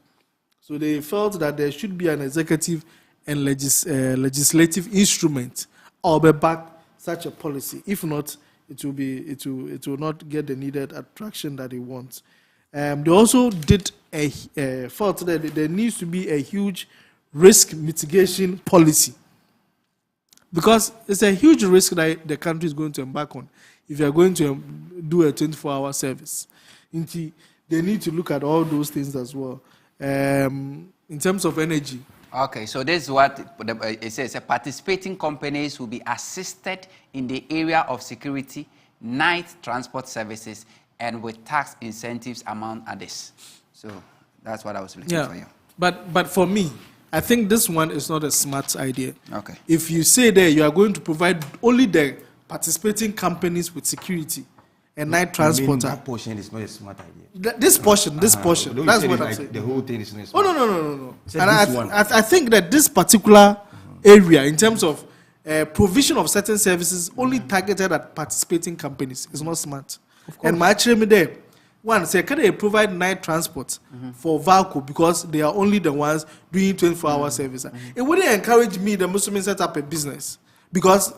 So they felt that there should be an executive and legislative instrument or back such a policy. If not, it will not get the needed attraction that they want. They also did felt that there needs to be a huge risk mitigation policy, because it's a huge risk that the country is going to embark on if you are going to do a 24-hour service. They need to look at all those things as well. In terms of energy. Okay, so this is what it says. Participating companies will be assisted in the area of security, night transport services, and with tax incentives among others. So that's what I was looking for you. But for me, I think this one is not a smart idea. Okay. If you say that you are going to provide only the participating companies with security and night transport. That portion is not a smart idea. This portion. That's what I'm saying. The whole thing is not smart. No. And I think that this particular area, in terms of provision of certain services, only targeted at participating companies, is not smart. And my there, one, say, can they provide night transport for Valco because they are only the ones doing 24-hour service? It wouldn't encourage me, the Muslim, set up a business because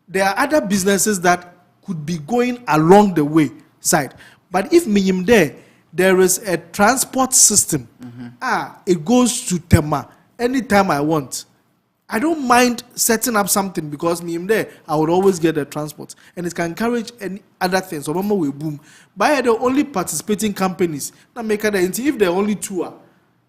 there are other businesses that could be going along the way side. But if me there is a transport system, it goes to Tema anytime I want. I don't mind setting up something because me there, I would always get the transport. And it can encourage any other things. So mama will boom. But the only participating companies, now make it if there are only two,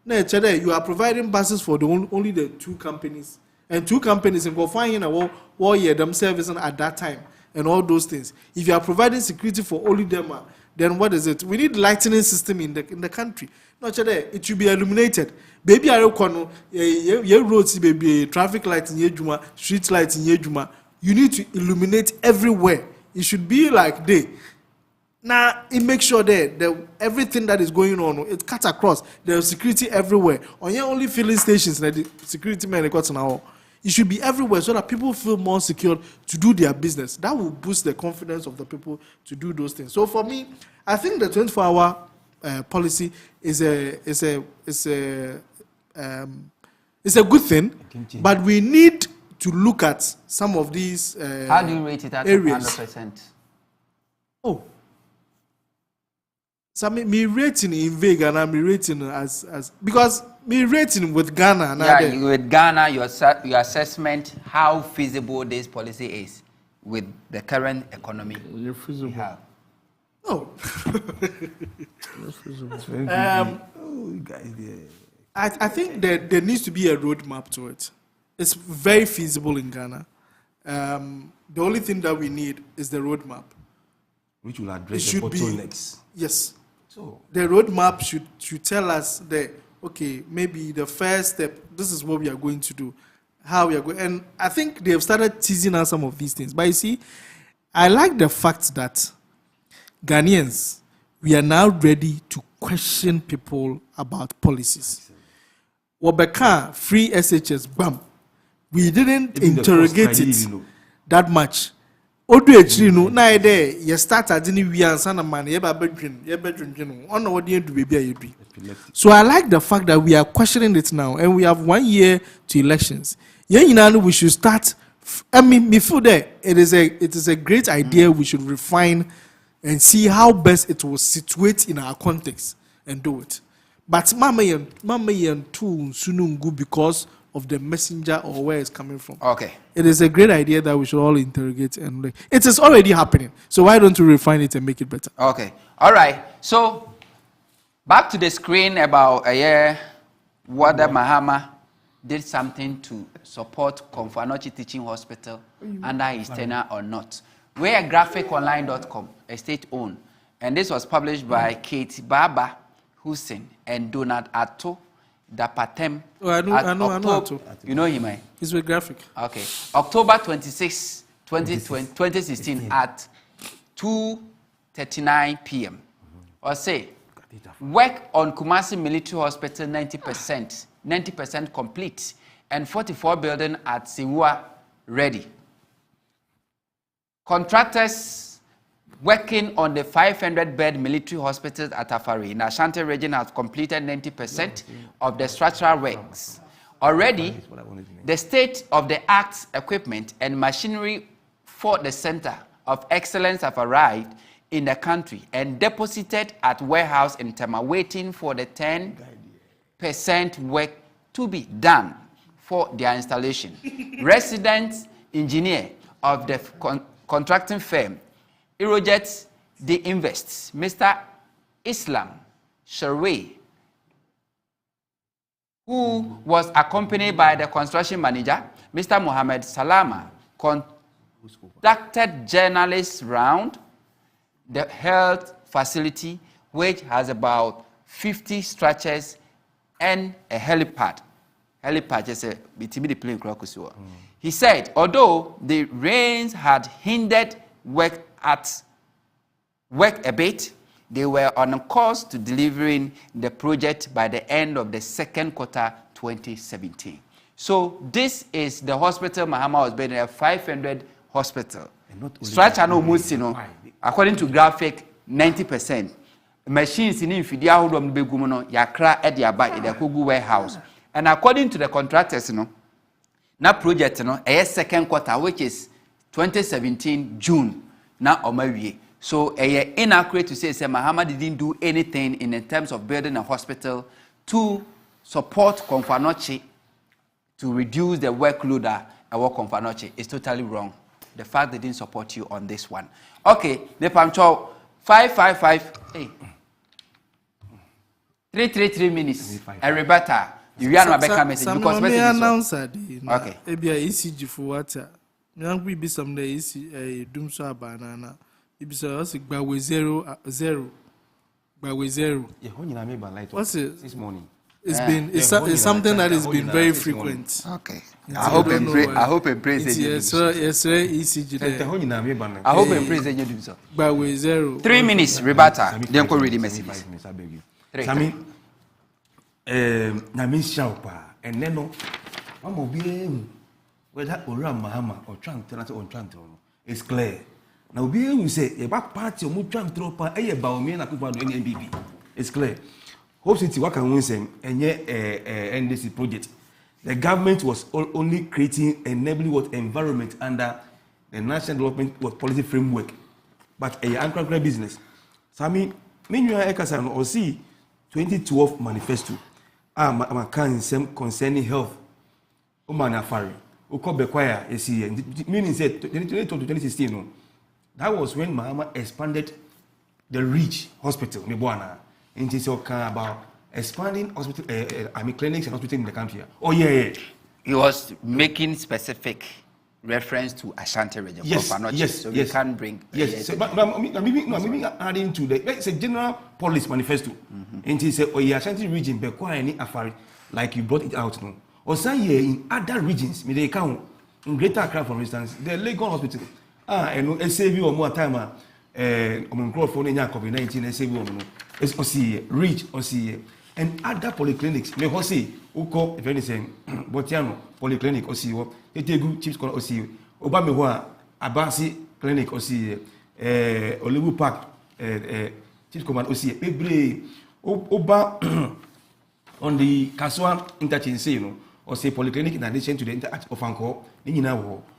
you are providing buses for only the two companies. And two companies and go find a year themselves at that time and all those things. If you are providing security for only them, then what is it? We need lighting system in the country. Not it should be illuminated. Baby, I don't your roads, baby, traffic lights in Yejuma, street lights in Yejuma. You need to illuminate everywhere. It should be like day. Now, it makes sure that everything that is going on, it cuts across. There's security everywhere. On your only filling stations, the security men got now. It should be everywhere so that people feel more secure to do their business. That will boost the confidence of the people to do those things. So for me, I think the 24-hour policy is a good thing, but we need to look at some of these How do you rate it at areas. 100%? Oh, so me rating in Vega and I'm rating as because me rating with Ghana. Yeah, with Ghana, your assessment how feasible this policy is with the current economy. You're feasible. Yeah. Oh. I think that there needs to be a roadmap to it. It's very feasible in Ghana. The only thing that we need is the roadmap, which will address the bottlenecks. Yes. So the roadmap should tell us that okay, maybe the first step. This is what we are going to do. How we are going, and I think they have started teasing us some of these things. But you see, I like the fact that Ghanaians, we are now ready to question people about policies. Wabeka free SHS, bam. We didn't interrogate it that much. Odu actually no na ide you start adini wi ansa na man ye ba bedwin on what do baby you do. So I like the fact that we are questioning it now and we have 1 year to elections. We should start. I mean, before that, it is a great idea. We should refine and see how best it will situate in our context and do it. But mama yen too sunungu because of the messenger or where it's coming from. Okay. It is a great idea that we should all interrogate and look. It is already happening. So why don't we refine it and make it better? Okay. All right. So back to the screen about whether Mahama did something to support Komfanochi Teaching Hospital under his tenure or not. We're at graphiconline.com, a state-owned. And this was published by Kate Baba Hussein and Donald Atto Dapatem. Oh, I know Atto. You know him, eh? He's with Graphic. Okay. October 26, 2016 at 2:39 p.m. Or say, work on Kumasi Military Hospital 90% complete, and 44 building at Siwa ready. Contractors working on the 500-bed military hospital at Afari in Ashanti region have completed 90% of the structural works. Already, the state-of-the-art equipment and machinery for the Center of Excellence have arrived in the country and deposited at warehouse in Tema, waiting for the 10% work to be done for their installation. Resident engineer of the contracting firm, Erojet De Invests, Mr. Islam Sharway, who was accompanied by the construction manager, Mr. Mohammed Salama, conducted journalists round the health facility, which has about 50 structures and a helipad. Helipad is a BTB plane crocus. He said, although the rains had hindered work a bit, they were on a course to delivering the project by the end of the second quarter 2017. So this is the hospital Mahama was building, a 500 hospital. Structure no musino, according to Graphic, 90%. machines in Infidia Hodom Begumono, Yakra at the Abai, the Kugu warehouse. And according to the contractors, na project second quarter, which is 2017 June, now Omawie. So inaccurate to say Mahama didn't do anything in terms of building a hospital to support Konfanochi to reduce the workload at Konfanochi. It's totally wrong. The fact they didn't support you on this one. Okay, the Pancho 555. Hey. 3 minutes. Rebecca, you are not back message because message announce okay. Maybe a ECG for water. Young we be some days a doom so banana. It be so by way 0. What's it this morning? It's been it's something that has been very frequent. Okay. I hope and pray yes, ECG there. I hope and pray that you do so. By way 0. 3 minutes, Rebecca. Then go read the message. Sami, na me shaupa, and then no, I'm obeying whether Oram Mahama or Trantana or Trantron. It's clear. Now, we say about party or Mutrantropa, a Baumia, NBB. It's clear. Hope City Waka Winsem and yet NDC project. The government was only creating enabling what environment under the National Development Policy Framework, but a anchor business. Sami, Minu Ekasan or see 2012 manifesto. Concerning health. Umanafari. Ukobekwaya, meaning said 2012 to 2016. That was when Mahama expanded the Reach Hospital, Nibuana. And he talking about expanding hospital, clinics and hospitals in the country. Oh, yeah. He was making specific reference to Ashanti region. Yes. So you can't bring. Yes. So, but maybe adding to the it's a general policy manifesto. And he said, oh, yeah, Ashanti region, Bekwa any affair, like you brought it out now. Or say, in other regions, may they count in Greater Accra, for instance, the Legon Hospital. And a save you more time. COVID-19 and save you it's OCA, Reach OCA, and other polyclinics. May I say, Uko, if anything, Botiano, Polyclinic OCA, Etegu, Chiefs OCA, Obama, Abasi Clinic OCA, Olivu Park, Chiefs Command OCA, Ebre, Oba on the Kaswan interchange, or say Polyclinic in addition to the interact of Anko,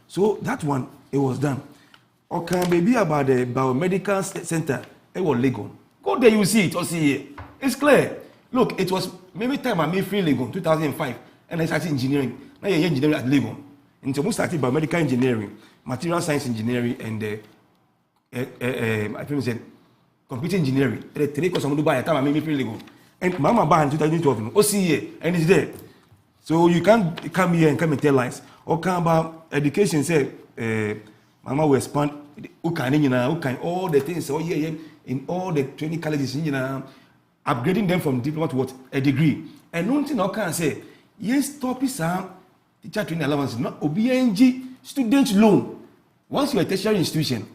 so that one, it was done. Or can maybe about the biomedical center, it was legal. Go there, you see it, or see it. It's clear. Look, it was maybe time I made free Legon, 2005, and I started engineering. Now you're engineering at Legon. And so we started biomedical engineering, material science engineering, and I think said computer engineering. The three courses I'm by the time I made free Legon. And Mama Bar in 2012, OCA, and it's there. So you can't come here and come and tell lies. Or come about education, say, Mama will expand, all the things, in all the training colleges, upgrading them from diploma to what? A degree. And nothing I can say, yes, stop is teacher training allowance, not OBNG student loan. Once you're a tertiary institution,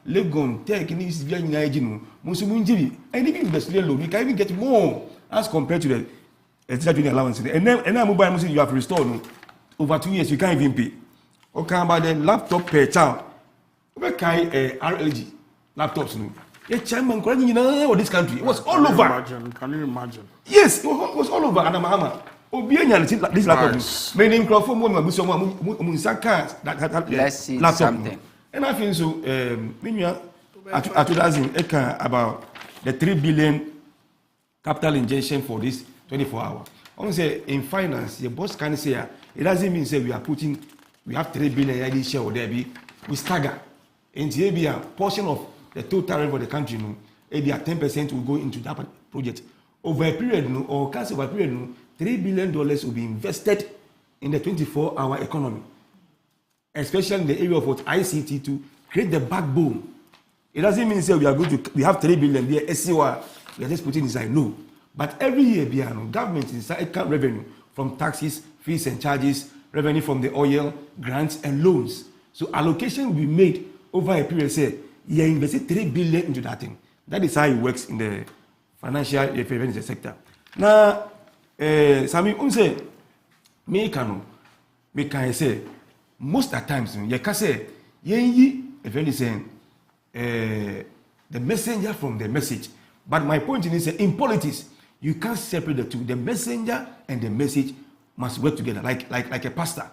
Legon, techniques, Musumunji, and even the student loan, you can even get more as compared to the teacher training allowance. And then mobile muslim you have restored over 2 years, you can't even pay. Okay, about the laptop per child. We can RLG laptops. A chairman in this country. It was all over. Can you imagine? Yes, it was all over. And Mahama. This laptop. Meaning, let's see something. And I think so. About the 3 billion capital injection for this 24 hours. I want to say in finance, the boss can say it doesn't mean say we have 3 billion share or there be we stagger. And maybe a portion of the total revenue for the country, maybe 10% will go into that project. Over a period, or can't over a period, $3 billion will be invested in the 24-hour economy, especially in the area of what ICT to create the backbone. It doesn't mean say we are going to we have 3 billion there, SCR, we are just putting inside. No. But every year, government inside account revenue from taxes, fees and charges, revenue from the oil, grants and loans. So allocation will be made over a period, say, you invested 3 billion into that thing. That is how it works in the financial sector. Now, Sami, say, me can say, most of the times, you can say, if anything, the messenger from the message But my point is in politics, you can't separate the two. The messenger and the message must work together, like a pastor.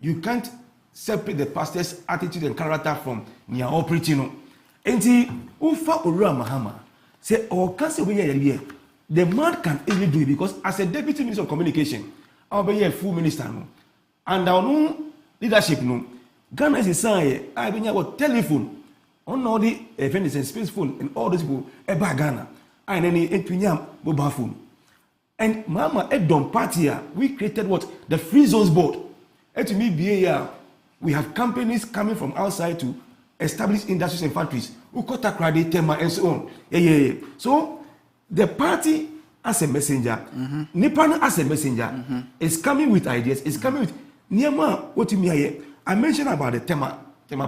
You can't separate the pastor's attitude and character from near all preaching. Enti ufa Ora Mahama say or can say we the man can easily do it because as a deputy minister of communication, I'll be a full minister no, and our no leadership no. Ghana is a sign. I been here with telephone, on all the events and space phone and all those people about Ghana. And then it mobile phone. And Mama Edom party here, we created what the free zones board. And to me, we have companies coming from outside to establish industries and factories. Ukota Krade, Tema, and so on. Yeah. So the party as a messenger, Nipan as a messenger, is coming with ideas. Is coming with Niama. What you mean? I mentioned about the Tema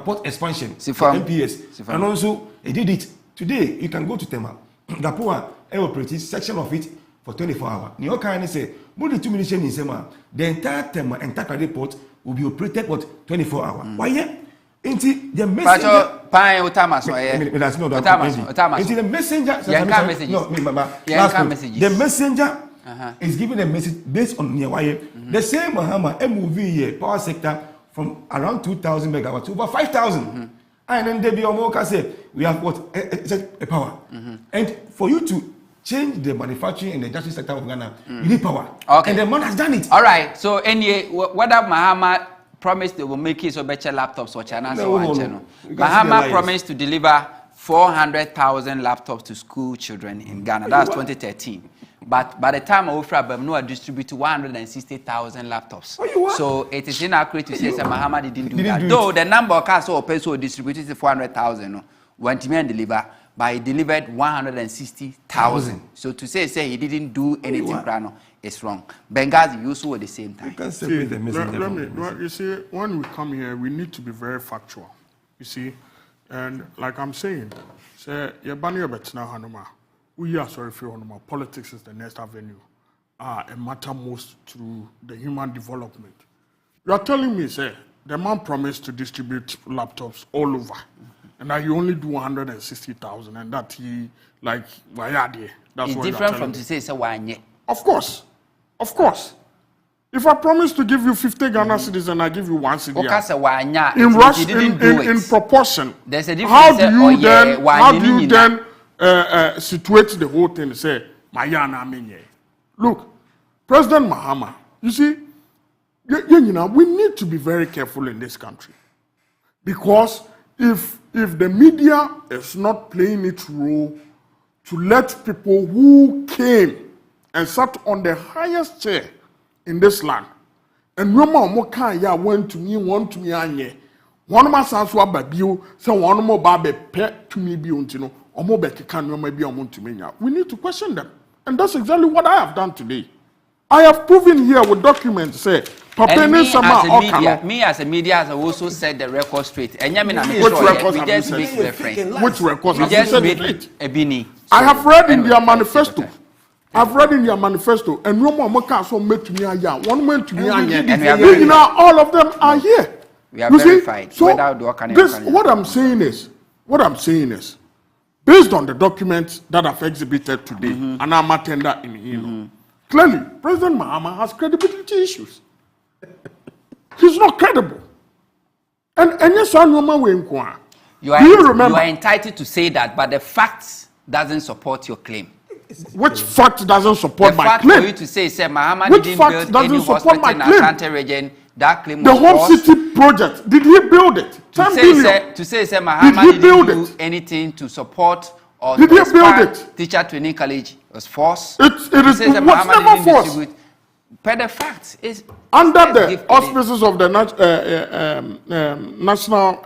port expansion, MPS, and also they did it today. You can go to Tema. Gapua operates section of it for 24 hours. New kind say, more than 2 minutes in Sema, the entire Tema entire port will be operated for 24 hours. Why? Into the messenger. The messenger is giving a message based on the same Mahama MOV power sector from around 2,000 megawatts to over 5,000. And then Debbie say we have what a power. And for you to change the manufacturing and the industry sector of Ghana, you need power. Okay. And the man has done it. All right. So anyway, whether Mahama promised they will make it so better laptops or China channel. Mahama promised to deliver 400,000 laptops to school children in Ghana. That's 2013. But by the time Ofra distributed 160,000 laptops. So it is inaccurate to say that Mahama didn't do that. Though the number of cars or peso distributed 400,000 when Timen deliver, but he delivered 160,000. So to say he didn't do anything, it's wrong. Benghazi also at the same time. You see, when we come here, we need to be very factual. You see, and like I'm saying, say Yabani Betina Hanuma. We are sorry for Hanuma. Politics is the next avenue. It matter most to the human development. You are telling me, say, the man promised to distribute laptops all over. And that you only do 160,000, and that he like wayadi. That's it's different from to say so why. Of course. If I promise to give you 50 Ghana cedis and I give you 1 cedi, in proportion, there's a difference. How do you then situate the whole thing and say Mayana Menye? Look, President Mahama, you see, we need to be very careful in this country, because if the media is not playing its role to let people who came and sat on the highest chair in this land, and went to me, anye. One of my sons were babio, so one more babe pet to me be untino, or more becky can you maybe on to me. We need to question them. And that's exactly what I have done today. I have proven here with documents say me as a media has also said the record straight. And we just make reference. Which records? We just made a bini. I have read in their manifesto. I've read in your manifesto, and no more so make to me aya. One went to me aya. All of them are here. We are verified. So what I'm saying is, based on the documents that I've exhibited today, and I'm attending in here, clearly, President Mahama has credibility issues. He's not credible. And yes, I know way in you are entitled to say that, but the facts doesn't support your claim. Which fact doesn't support my claim? The fact for you to say Mahama didn't build any hospital in Asante region, that claim was the Home City project, did he build it? To say Mahama didn't do anything to support or did he build it? Teacher training college was forced. It is never forced. But the fact is under the auspices of the National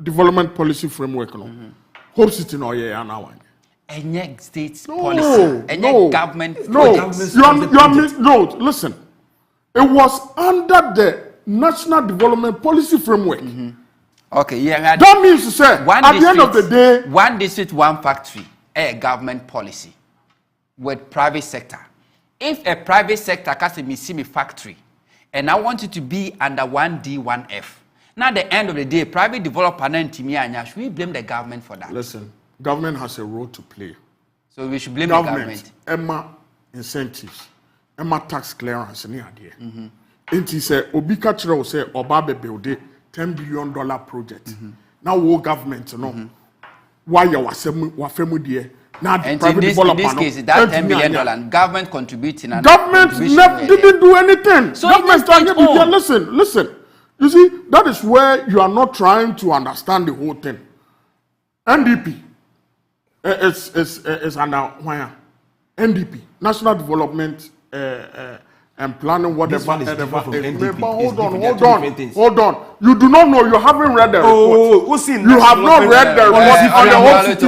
Development Policy Framework, Home City no now. Any state policy, any government. No, listen. It was under the National Development Policy Framework. Okay, yeah. That means to say, at the end of the day, one district, one factory, a government policy with private sector. If a private sector has a Missimi factory, and I want it to be under 1D, 1F, now at the end of the day, private developer and should we blame the government for that? Listen. Government has a role to play. So we should blame the government. Emma incentives, Emma tax clearance, any idea. And he said, Obika Chiro say, Obabe build $10 billion project. Now, war government, why you was dear. Now, and in this case, that $10 billion, government contributing. Government didn't do anything. So government, listen. You see, that is where you are not trying to understand the whole thing. NDP is under where? NDP, National Development and Planning, whatever. Hold on. You do not know. You haven't read the report. You have not read the report on the Home City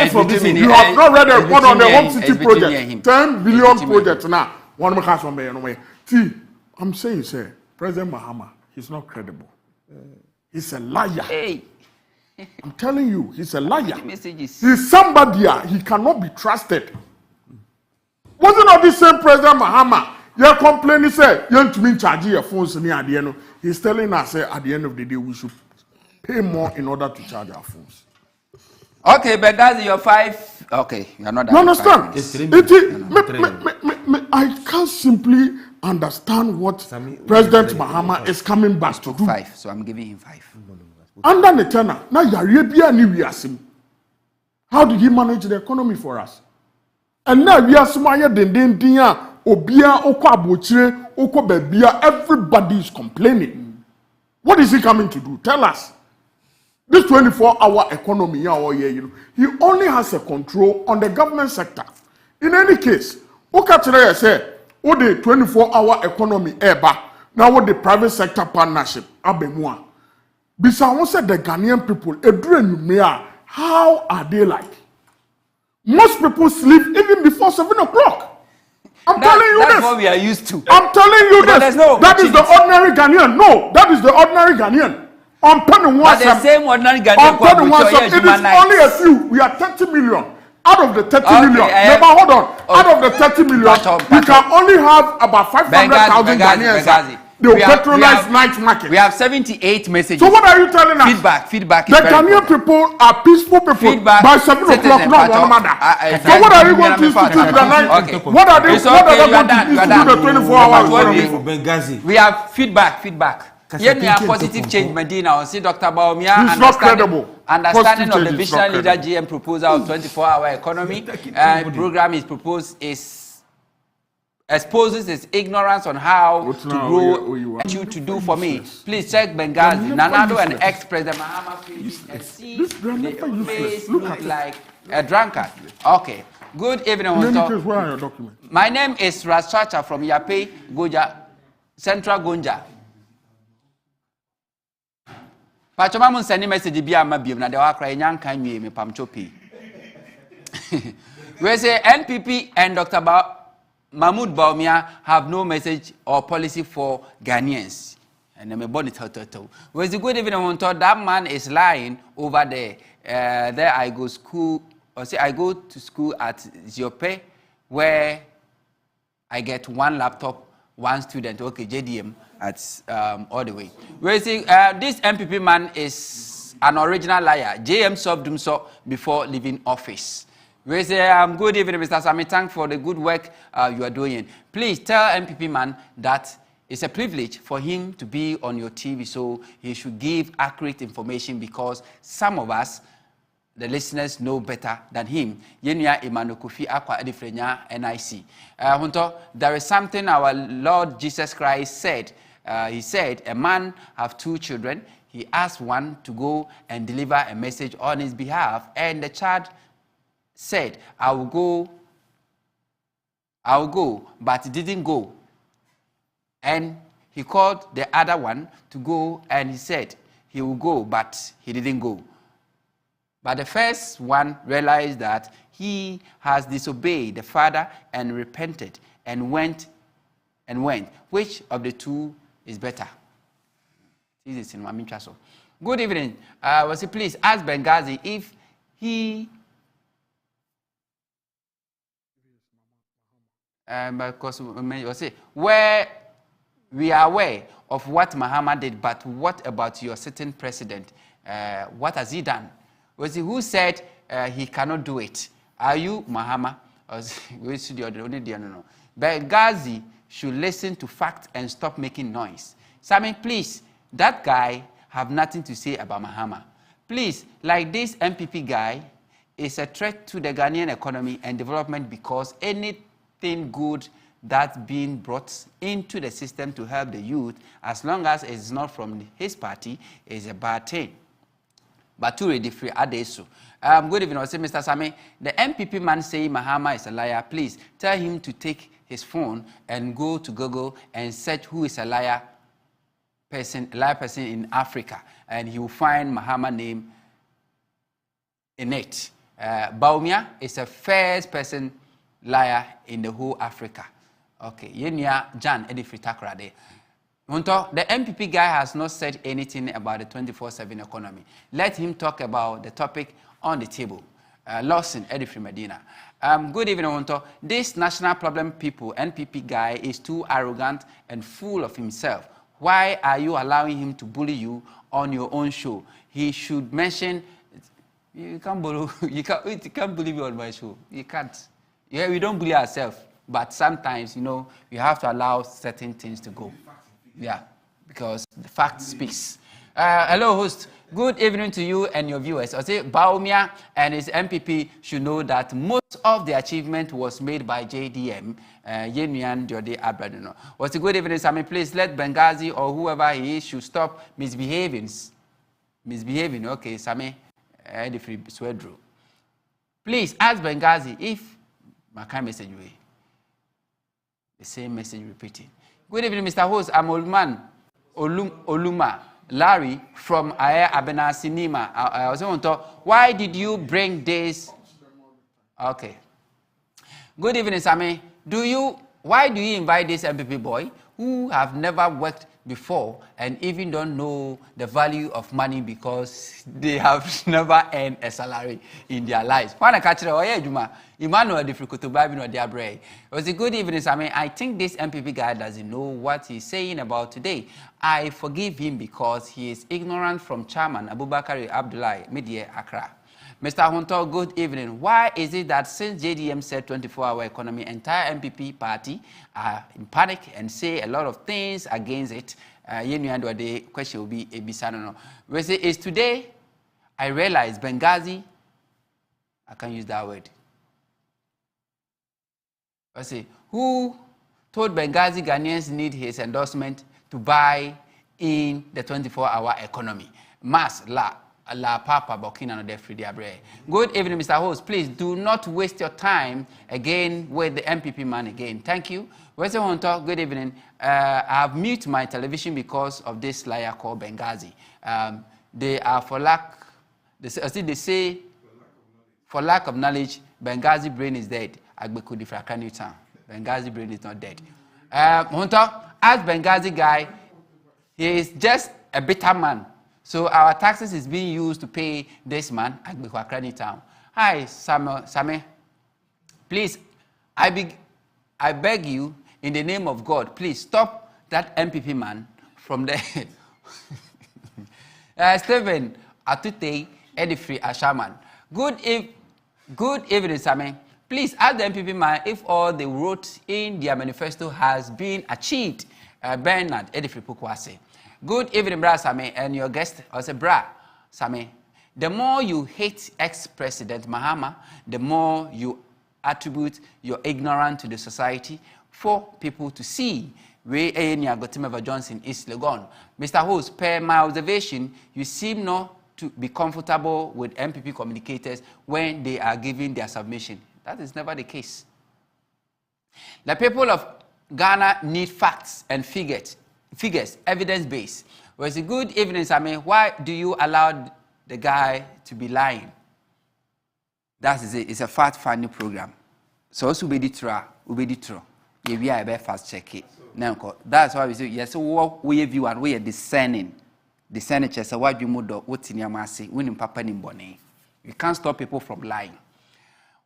project. You have not read the report on the Home City project. 10 billion project now. One more class one. See, I'm saying, sir, President Mahama, he's not credible. He's a liar. Hey. I'm telling you, he's a liar. He's somebody, he cannot be trusted. Wasn't not the same President Mahama? You're complaining, say, you want to charge your phones near at the end. He's telling us, at the end of the day, we should pay more in order to charge our phones. Okay, but that's your 5. Okay, you're not. You understand? I can't simply understand what President Mahama is coming back to do. 5, so I'm giving him 5. Under Netana, now Yarabia ni wiasim. How did he manage the economy for us? And now we are smaya den obia okwa abochire okwa babia, everybody is complaining. What is he coming to do? Tell us. This 24-hour economy, he only has a control on the government sector. In any case, Okachire say, what the 24-hour economy now what the private sector partnership abemua. Bisa said the Ghanaian people, how are they like? Most people sleep even before 7 o'clock. I'm telling you that's this. What we are used to. I'm telling you this. That is the ordinary Ghanaian. No, that is the ordinary Ghanaian. On penny one, the same ordinary Ghanaian. It is only a few. We are 30 million. Out of the 30 million, hold on. Out of the 30 million, we can only have about 500,000 Ghanaians. They will patronize night market. We have 78 messages. So what are you telling us? Feedback. The Ghanaian people are peaceful people. Feedback. By 7 o'clock, not one matter. So what are you going to institute the night? Okay. What are they going to institute the 24 hours? We have feedback. Here positive change Medina on see Dr. Baumia. He's not credible. Understanding of the visionary leader GM proposal of 24-hour economy program is proposed exposes his ignorance on how to grow you to do for me. Please check Benghazi. Nanado and ex-President Mahama and see the face look like a drunkard. Okay. Good evening, Huntor. My name is Raschacha from Yape, Goja, Central Gonja. Pachomamun sending message biya mabim na dewa cry nyanka nwe me pamchopi. We say NPP and Dr. Mahmoud Baumia have no message or policy for Ghanaians. And I'm about it. Well, the good evening, Huntor. That man is lying over there. There I go I go to school at Ziope, where I get 1 laptop, 1 student. Okay, JDM at all the way. Well, see, this MPP man is an original liar. JM solved him so before leaving office. We say, good evening, Mr. Sami. Thanks for the good work you are doing. Please tell MPP man that it's a privilege for him to be on your TV, so he should give accurate information because some of us, the listeners, know better than him. Yenya Emmanuel Kofi Akwa Edifrenya NIC. Huntor, there is something our Lord Jesus Christ said. He said, a man have 2 children. He asked one to go and deliver a message on his behalf, and the child said, I will go, but he didn't go. And he called the other one to go, and he said he will go, but he didn't go. But the first one realized that he has disobeyed the father and repented and went. Which of the 2 is better? This is in Mami Chaso. Good evening. Please ask Benghazi if he because where we are aware of what Mahama did, but what about your sitting president? What has he done? Who said he cannot do it? Are you Mahama? Benghazi should listen to facts and stop making noise. Sammy, please, that guy have nothing to say about Mahama. Please, like this MPP guy is a threat to the Ghanaian economy and development because anything good that's being brought into the system to help the youth, as long as it's not from his party, is a bad thing. But to ready free adesu. Good evening, Mr. Sami. The MPP man saying Mahama is a liar. Please tell him to take his phone and go to Google and search who is a liar person in Africa, and he will find Mahama name in it. Baumia is a first person liar in the whole Africa. Okay, Yenya Jan Edifri Takrade. Huntor, the MPP guy has not said anything about the 24/7 economy. Let him talk about the topic on the table. Lawson Edifri Medina. Good evening, Huntor. This national problem people, NPP guy, is too arrogant and full of himself. Why are you allowing him to bully you on your own show? He should mention. You can't bully me on my show. You can't. Yeah, we don't bully ourselves, but sometimes, you know, you have to allow certain things to go. Yeah, because the fact speaks. Hello, host. Good evening to you and your viewers. I say Baumia and his MPP should know that most of the achievement was made by JDM. Yenian Jode Abradino. Was a good evening, Sami. Please let Benghazi or whoever he is should stop misbehaving. Okay, Sami. Please ask Benghazi if my kind message way. The same message repeating. Good evening, Mr. Host. I'm Oluma Larry from Aya Abena Cinema. I was want to talk. Why did you bring this? Okay. Good evening, Sami. Why do you invite this MPP boy who have never worked before and even don't know the value of money because they have never earned a salary in their lives? Emmanuel it was a good evening, Sami. I think this MPP guy doesn't know what he's saying about today. I forgive him because he is ignorant from Chairman Abubakar Abdullahi, Media Accra. Mr. Huntor, good evening. Why is it that since JDM said 24-hour economy, entire MPP party are in panic and say a lot of things against it? The question will be Ebisano. We say, is today I realize Benghazi, I can't use that word. I say, who told Benghazi Ghanaians need his endorsement to buy in the 24-hour economy? Mas La Papa Burkina no Defri Diabre. Good evening, Mr. Host. Please do not waste your time again with the MPP man again. Thank you. Where's the Hunter? Good evening. I have muted my television because of this liar called Benghazi. They are for lack. They say for lack of knowledge, Benghazi brain is dead. Agbekudi Fraka Newtown. Benghazi brain is not dead. Hunter, as Benghazi guy, he is just a bitter man. So our taxes is being used to pay this man at Bekwakra Town. Hi, Same. Please, I beg you, in the name of God, please stop that MPP man from there. Stephen Atute Edifri Ashaman. Good evening, Same. Please ask the MPP man if all they wrote in their manifesto has been achieved. Bernard Edifri Pukwase. Good evening, Bra Sami, and your guest, also Bra Sami. The more you hate ex-President Mahama, the more you attribute your ignorance to the society for people to see. Where Gotimeva Johnson is Legon. Mr. Host, per my observation, you seem not to be comfortable with MPP communicators when they are giving their submission. That is never the case. The people of Ghana need facts and figures, evidence-based. Well, it's a good evening, Sami. Why do you allow the guy to be lying? That is it. It's a fact-finding program. So also be true. You be a fast check it. Now, that's why we say yes. So we view and we are discerning. Discerning chess. Why do you move what's in your massy? Winning papa in bonnet. You can't stop people from lying.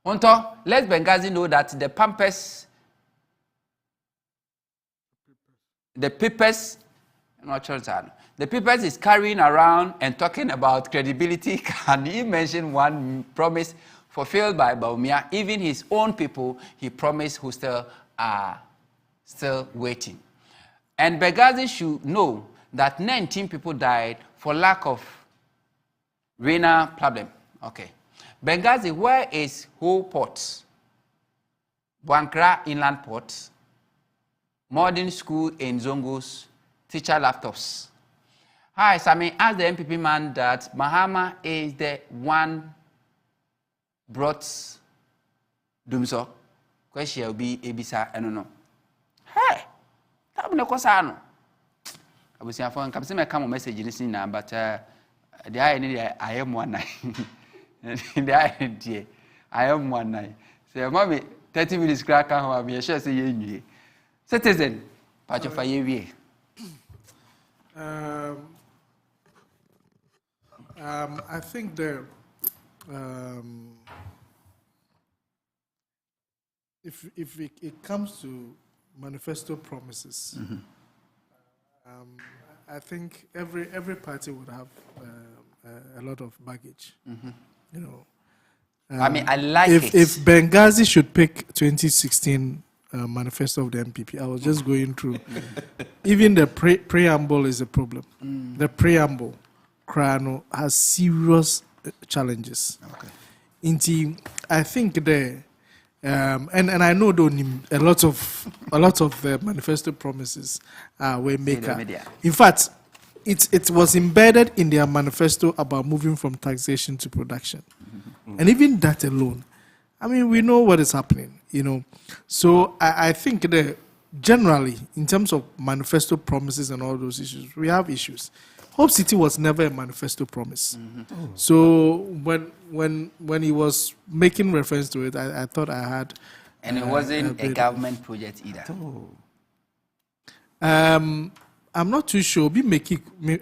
Hunter, let Benghazi know that the Pampers. The papers is carrying around and talking about credibility. Can you mention one promise fulfilled by Bawumia. Even his own people, he promised, who still are still waiting. And Benghazi should know that 19 people died for lack of renal problem. Okay. Benghazi, where is whole port? Buankra Inland Port, modern school in Zongos, teacher laptops. Hi, Sami, ask the MPP man that Mahama is the one brought Dumso. Question will be Ebisa, I don't know. Hey, that will not cause I will say, I'm going to come message in this now, but the I am one night. I am one night. Say, Mommy, 30 minutes crack home, I'm sure say you. Citizen, patch of a year. I think if it comes to manifesto promises, I think every party would have a lot of baggage. You know, I mean, I like it. If Benghazi should pick 2016 manifesto of the MPP, I was just going through. Even the preamble is a problem. The preamble, Krano, has serious challenges. Okay. Indeed, I think there, and I know a lot of the manifesto promises were made. In fact, it was embedded in their manifesto about moving from taxation to production. And even that alone, I mean, we know what is happening, you know. So I think that generally, in terms of manifesto promises and all those issues, we have issues. Hope City was never a manifesto promise. So when he was making reference to it, I thought I had... And it wasn't a government project either. I'm not too sure. Be making... I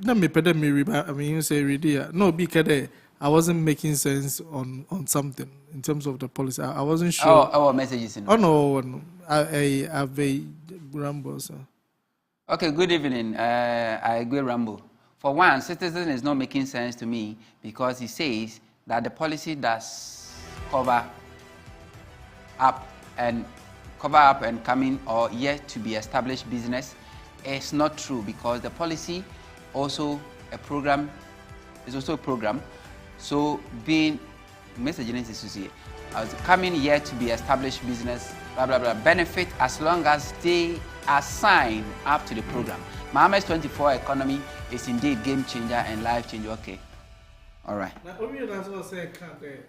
mean, you say, really, no, because I wasn't making sense on something in terms of the policy. I wasn't sure. Our messages. Oh, no. I have a Rambo, sir. Okay, good evening. I agree, Rambo. For one, citizen is not making sense to me because he says that the policy does cover up and coming or yet to be established business. It's not true because the policy also a program is also a program. So being messaging is as coming here to be established business, blah blah blah, benefit as long as they are signed up to the program. Mahama's 24 economy is indeed game changer and life changer. Okay, all right. Now, only that's what I say. He's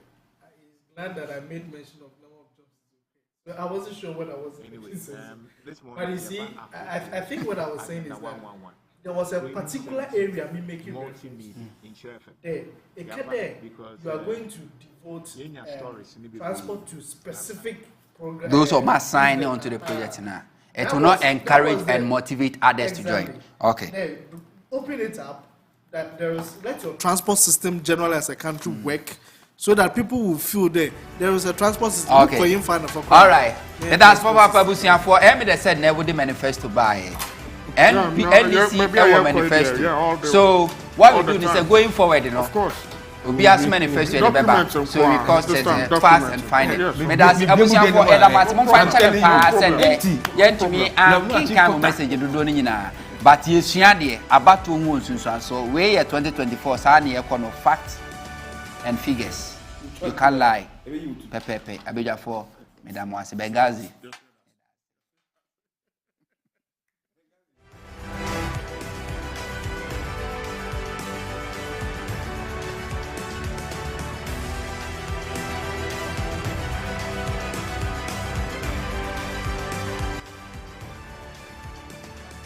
glad that I made mention of number of jobs. So I wasn't sure what I was saying. But you see, I think what I was saying is that there was a particular area me making reference. There, you are going to devote transport to specific programs. Those who must sign on to the project now. It will not encourage and motivate others to join. Okay. Then, open it up that let your transport system generally as a country work so that people will feel there is a transport system. Okay. All right. And that's for Pabusian for Emily said never the manifesto by NDC manifesto. So what we do is going forward, you know. Of course. We'll be as manifesto in the paper. So we cost it fast and find it. But that's Pabusian for Elamat. Mon fan channel pass and then to me I'm king message you don't know. But you see about 2 months so we 2024 sani econo facts and figures. You can't lie. Pepe Abeja for Madam Benghazi.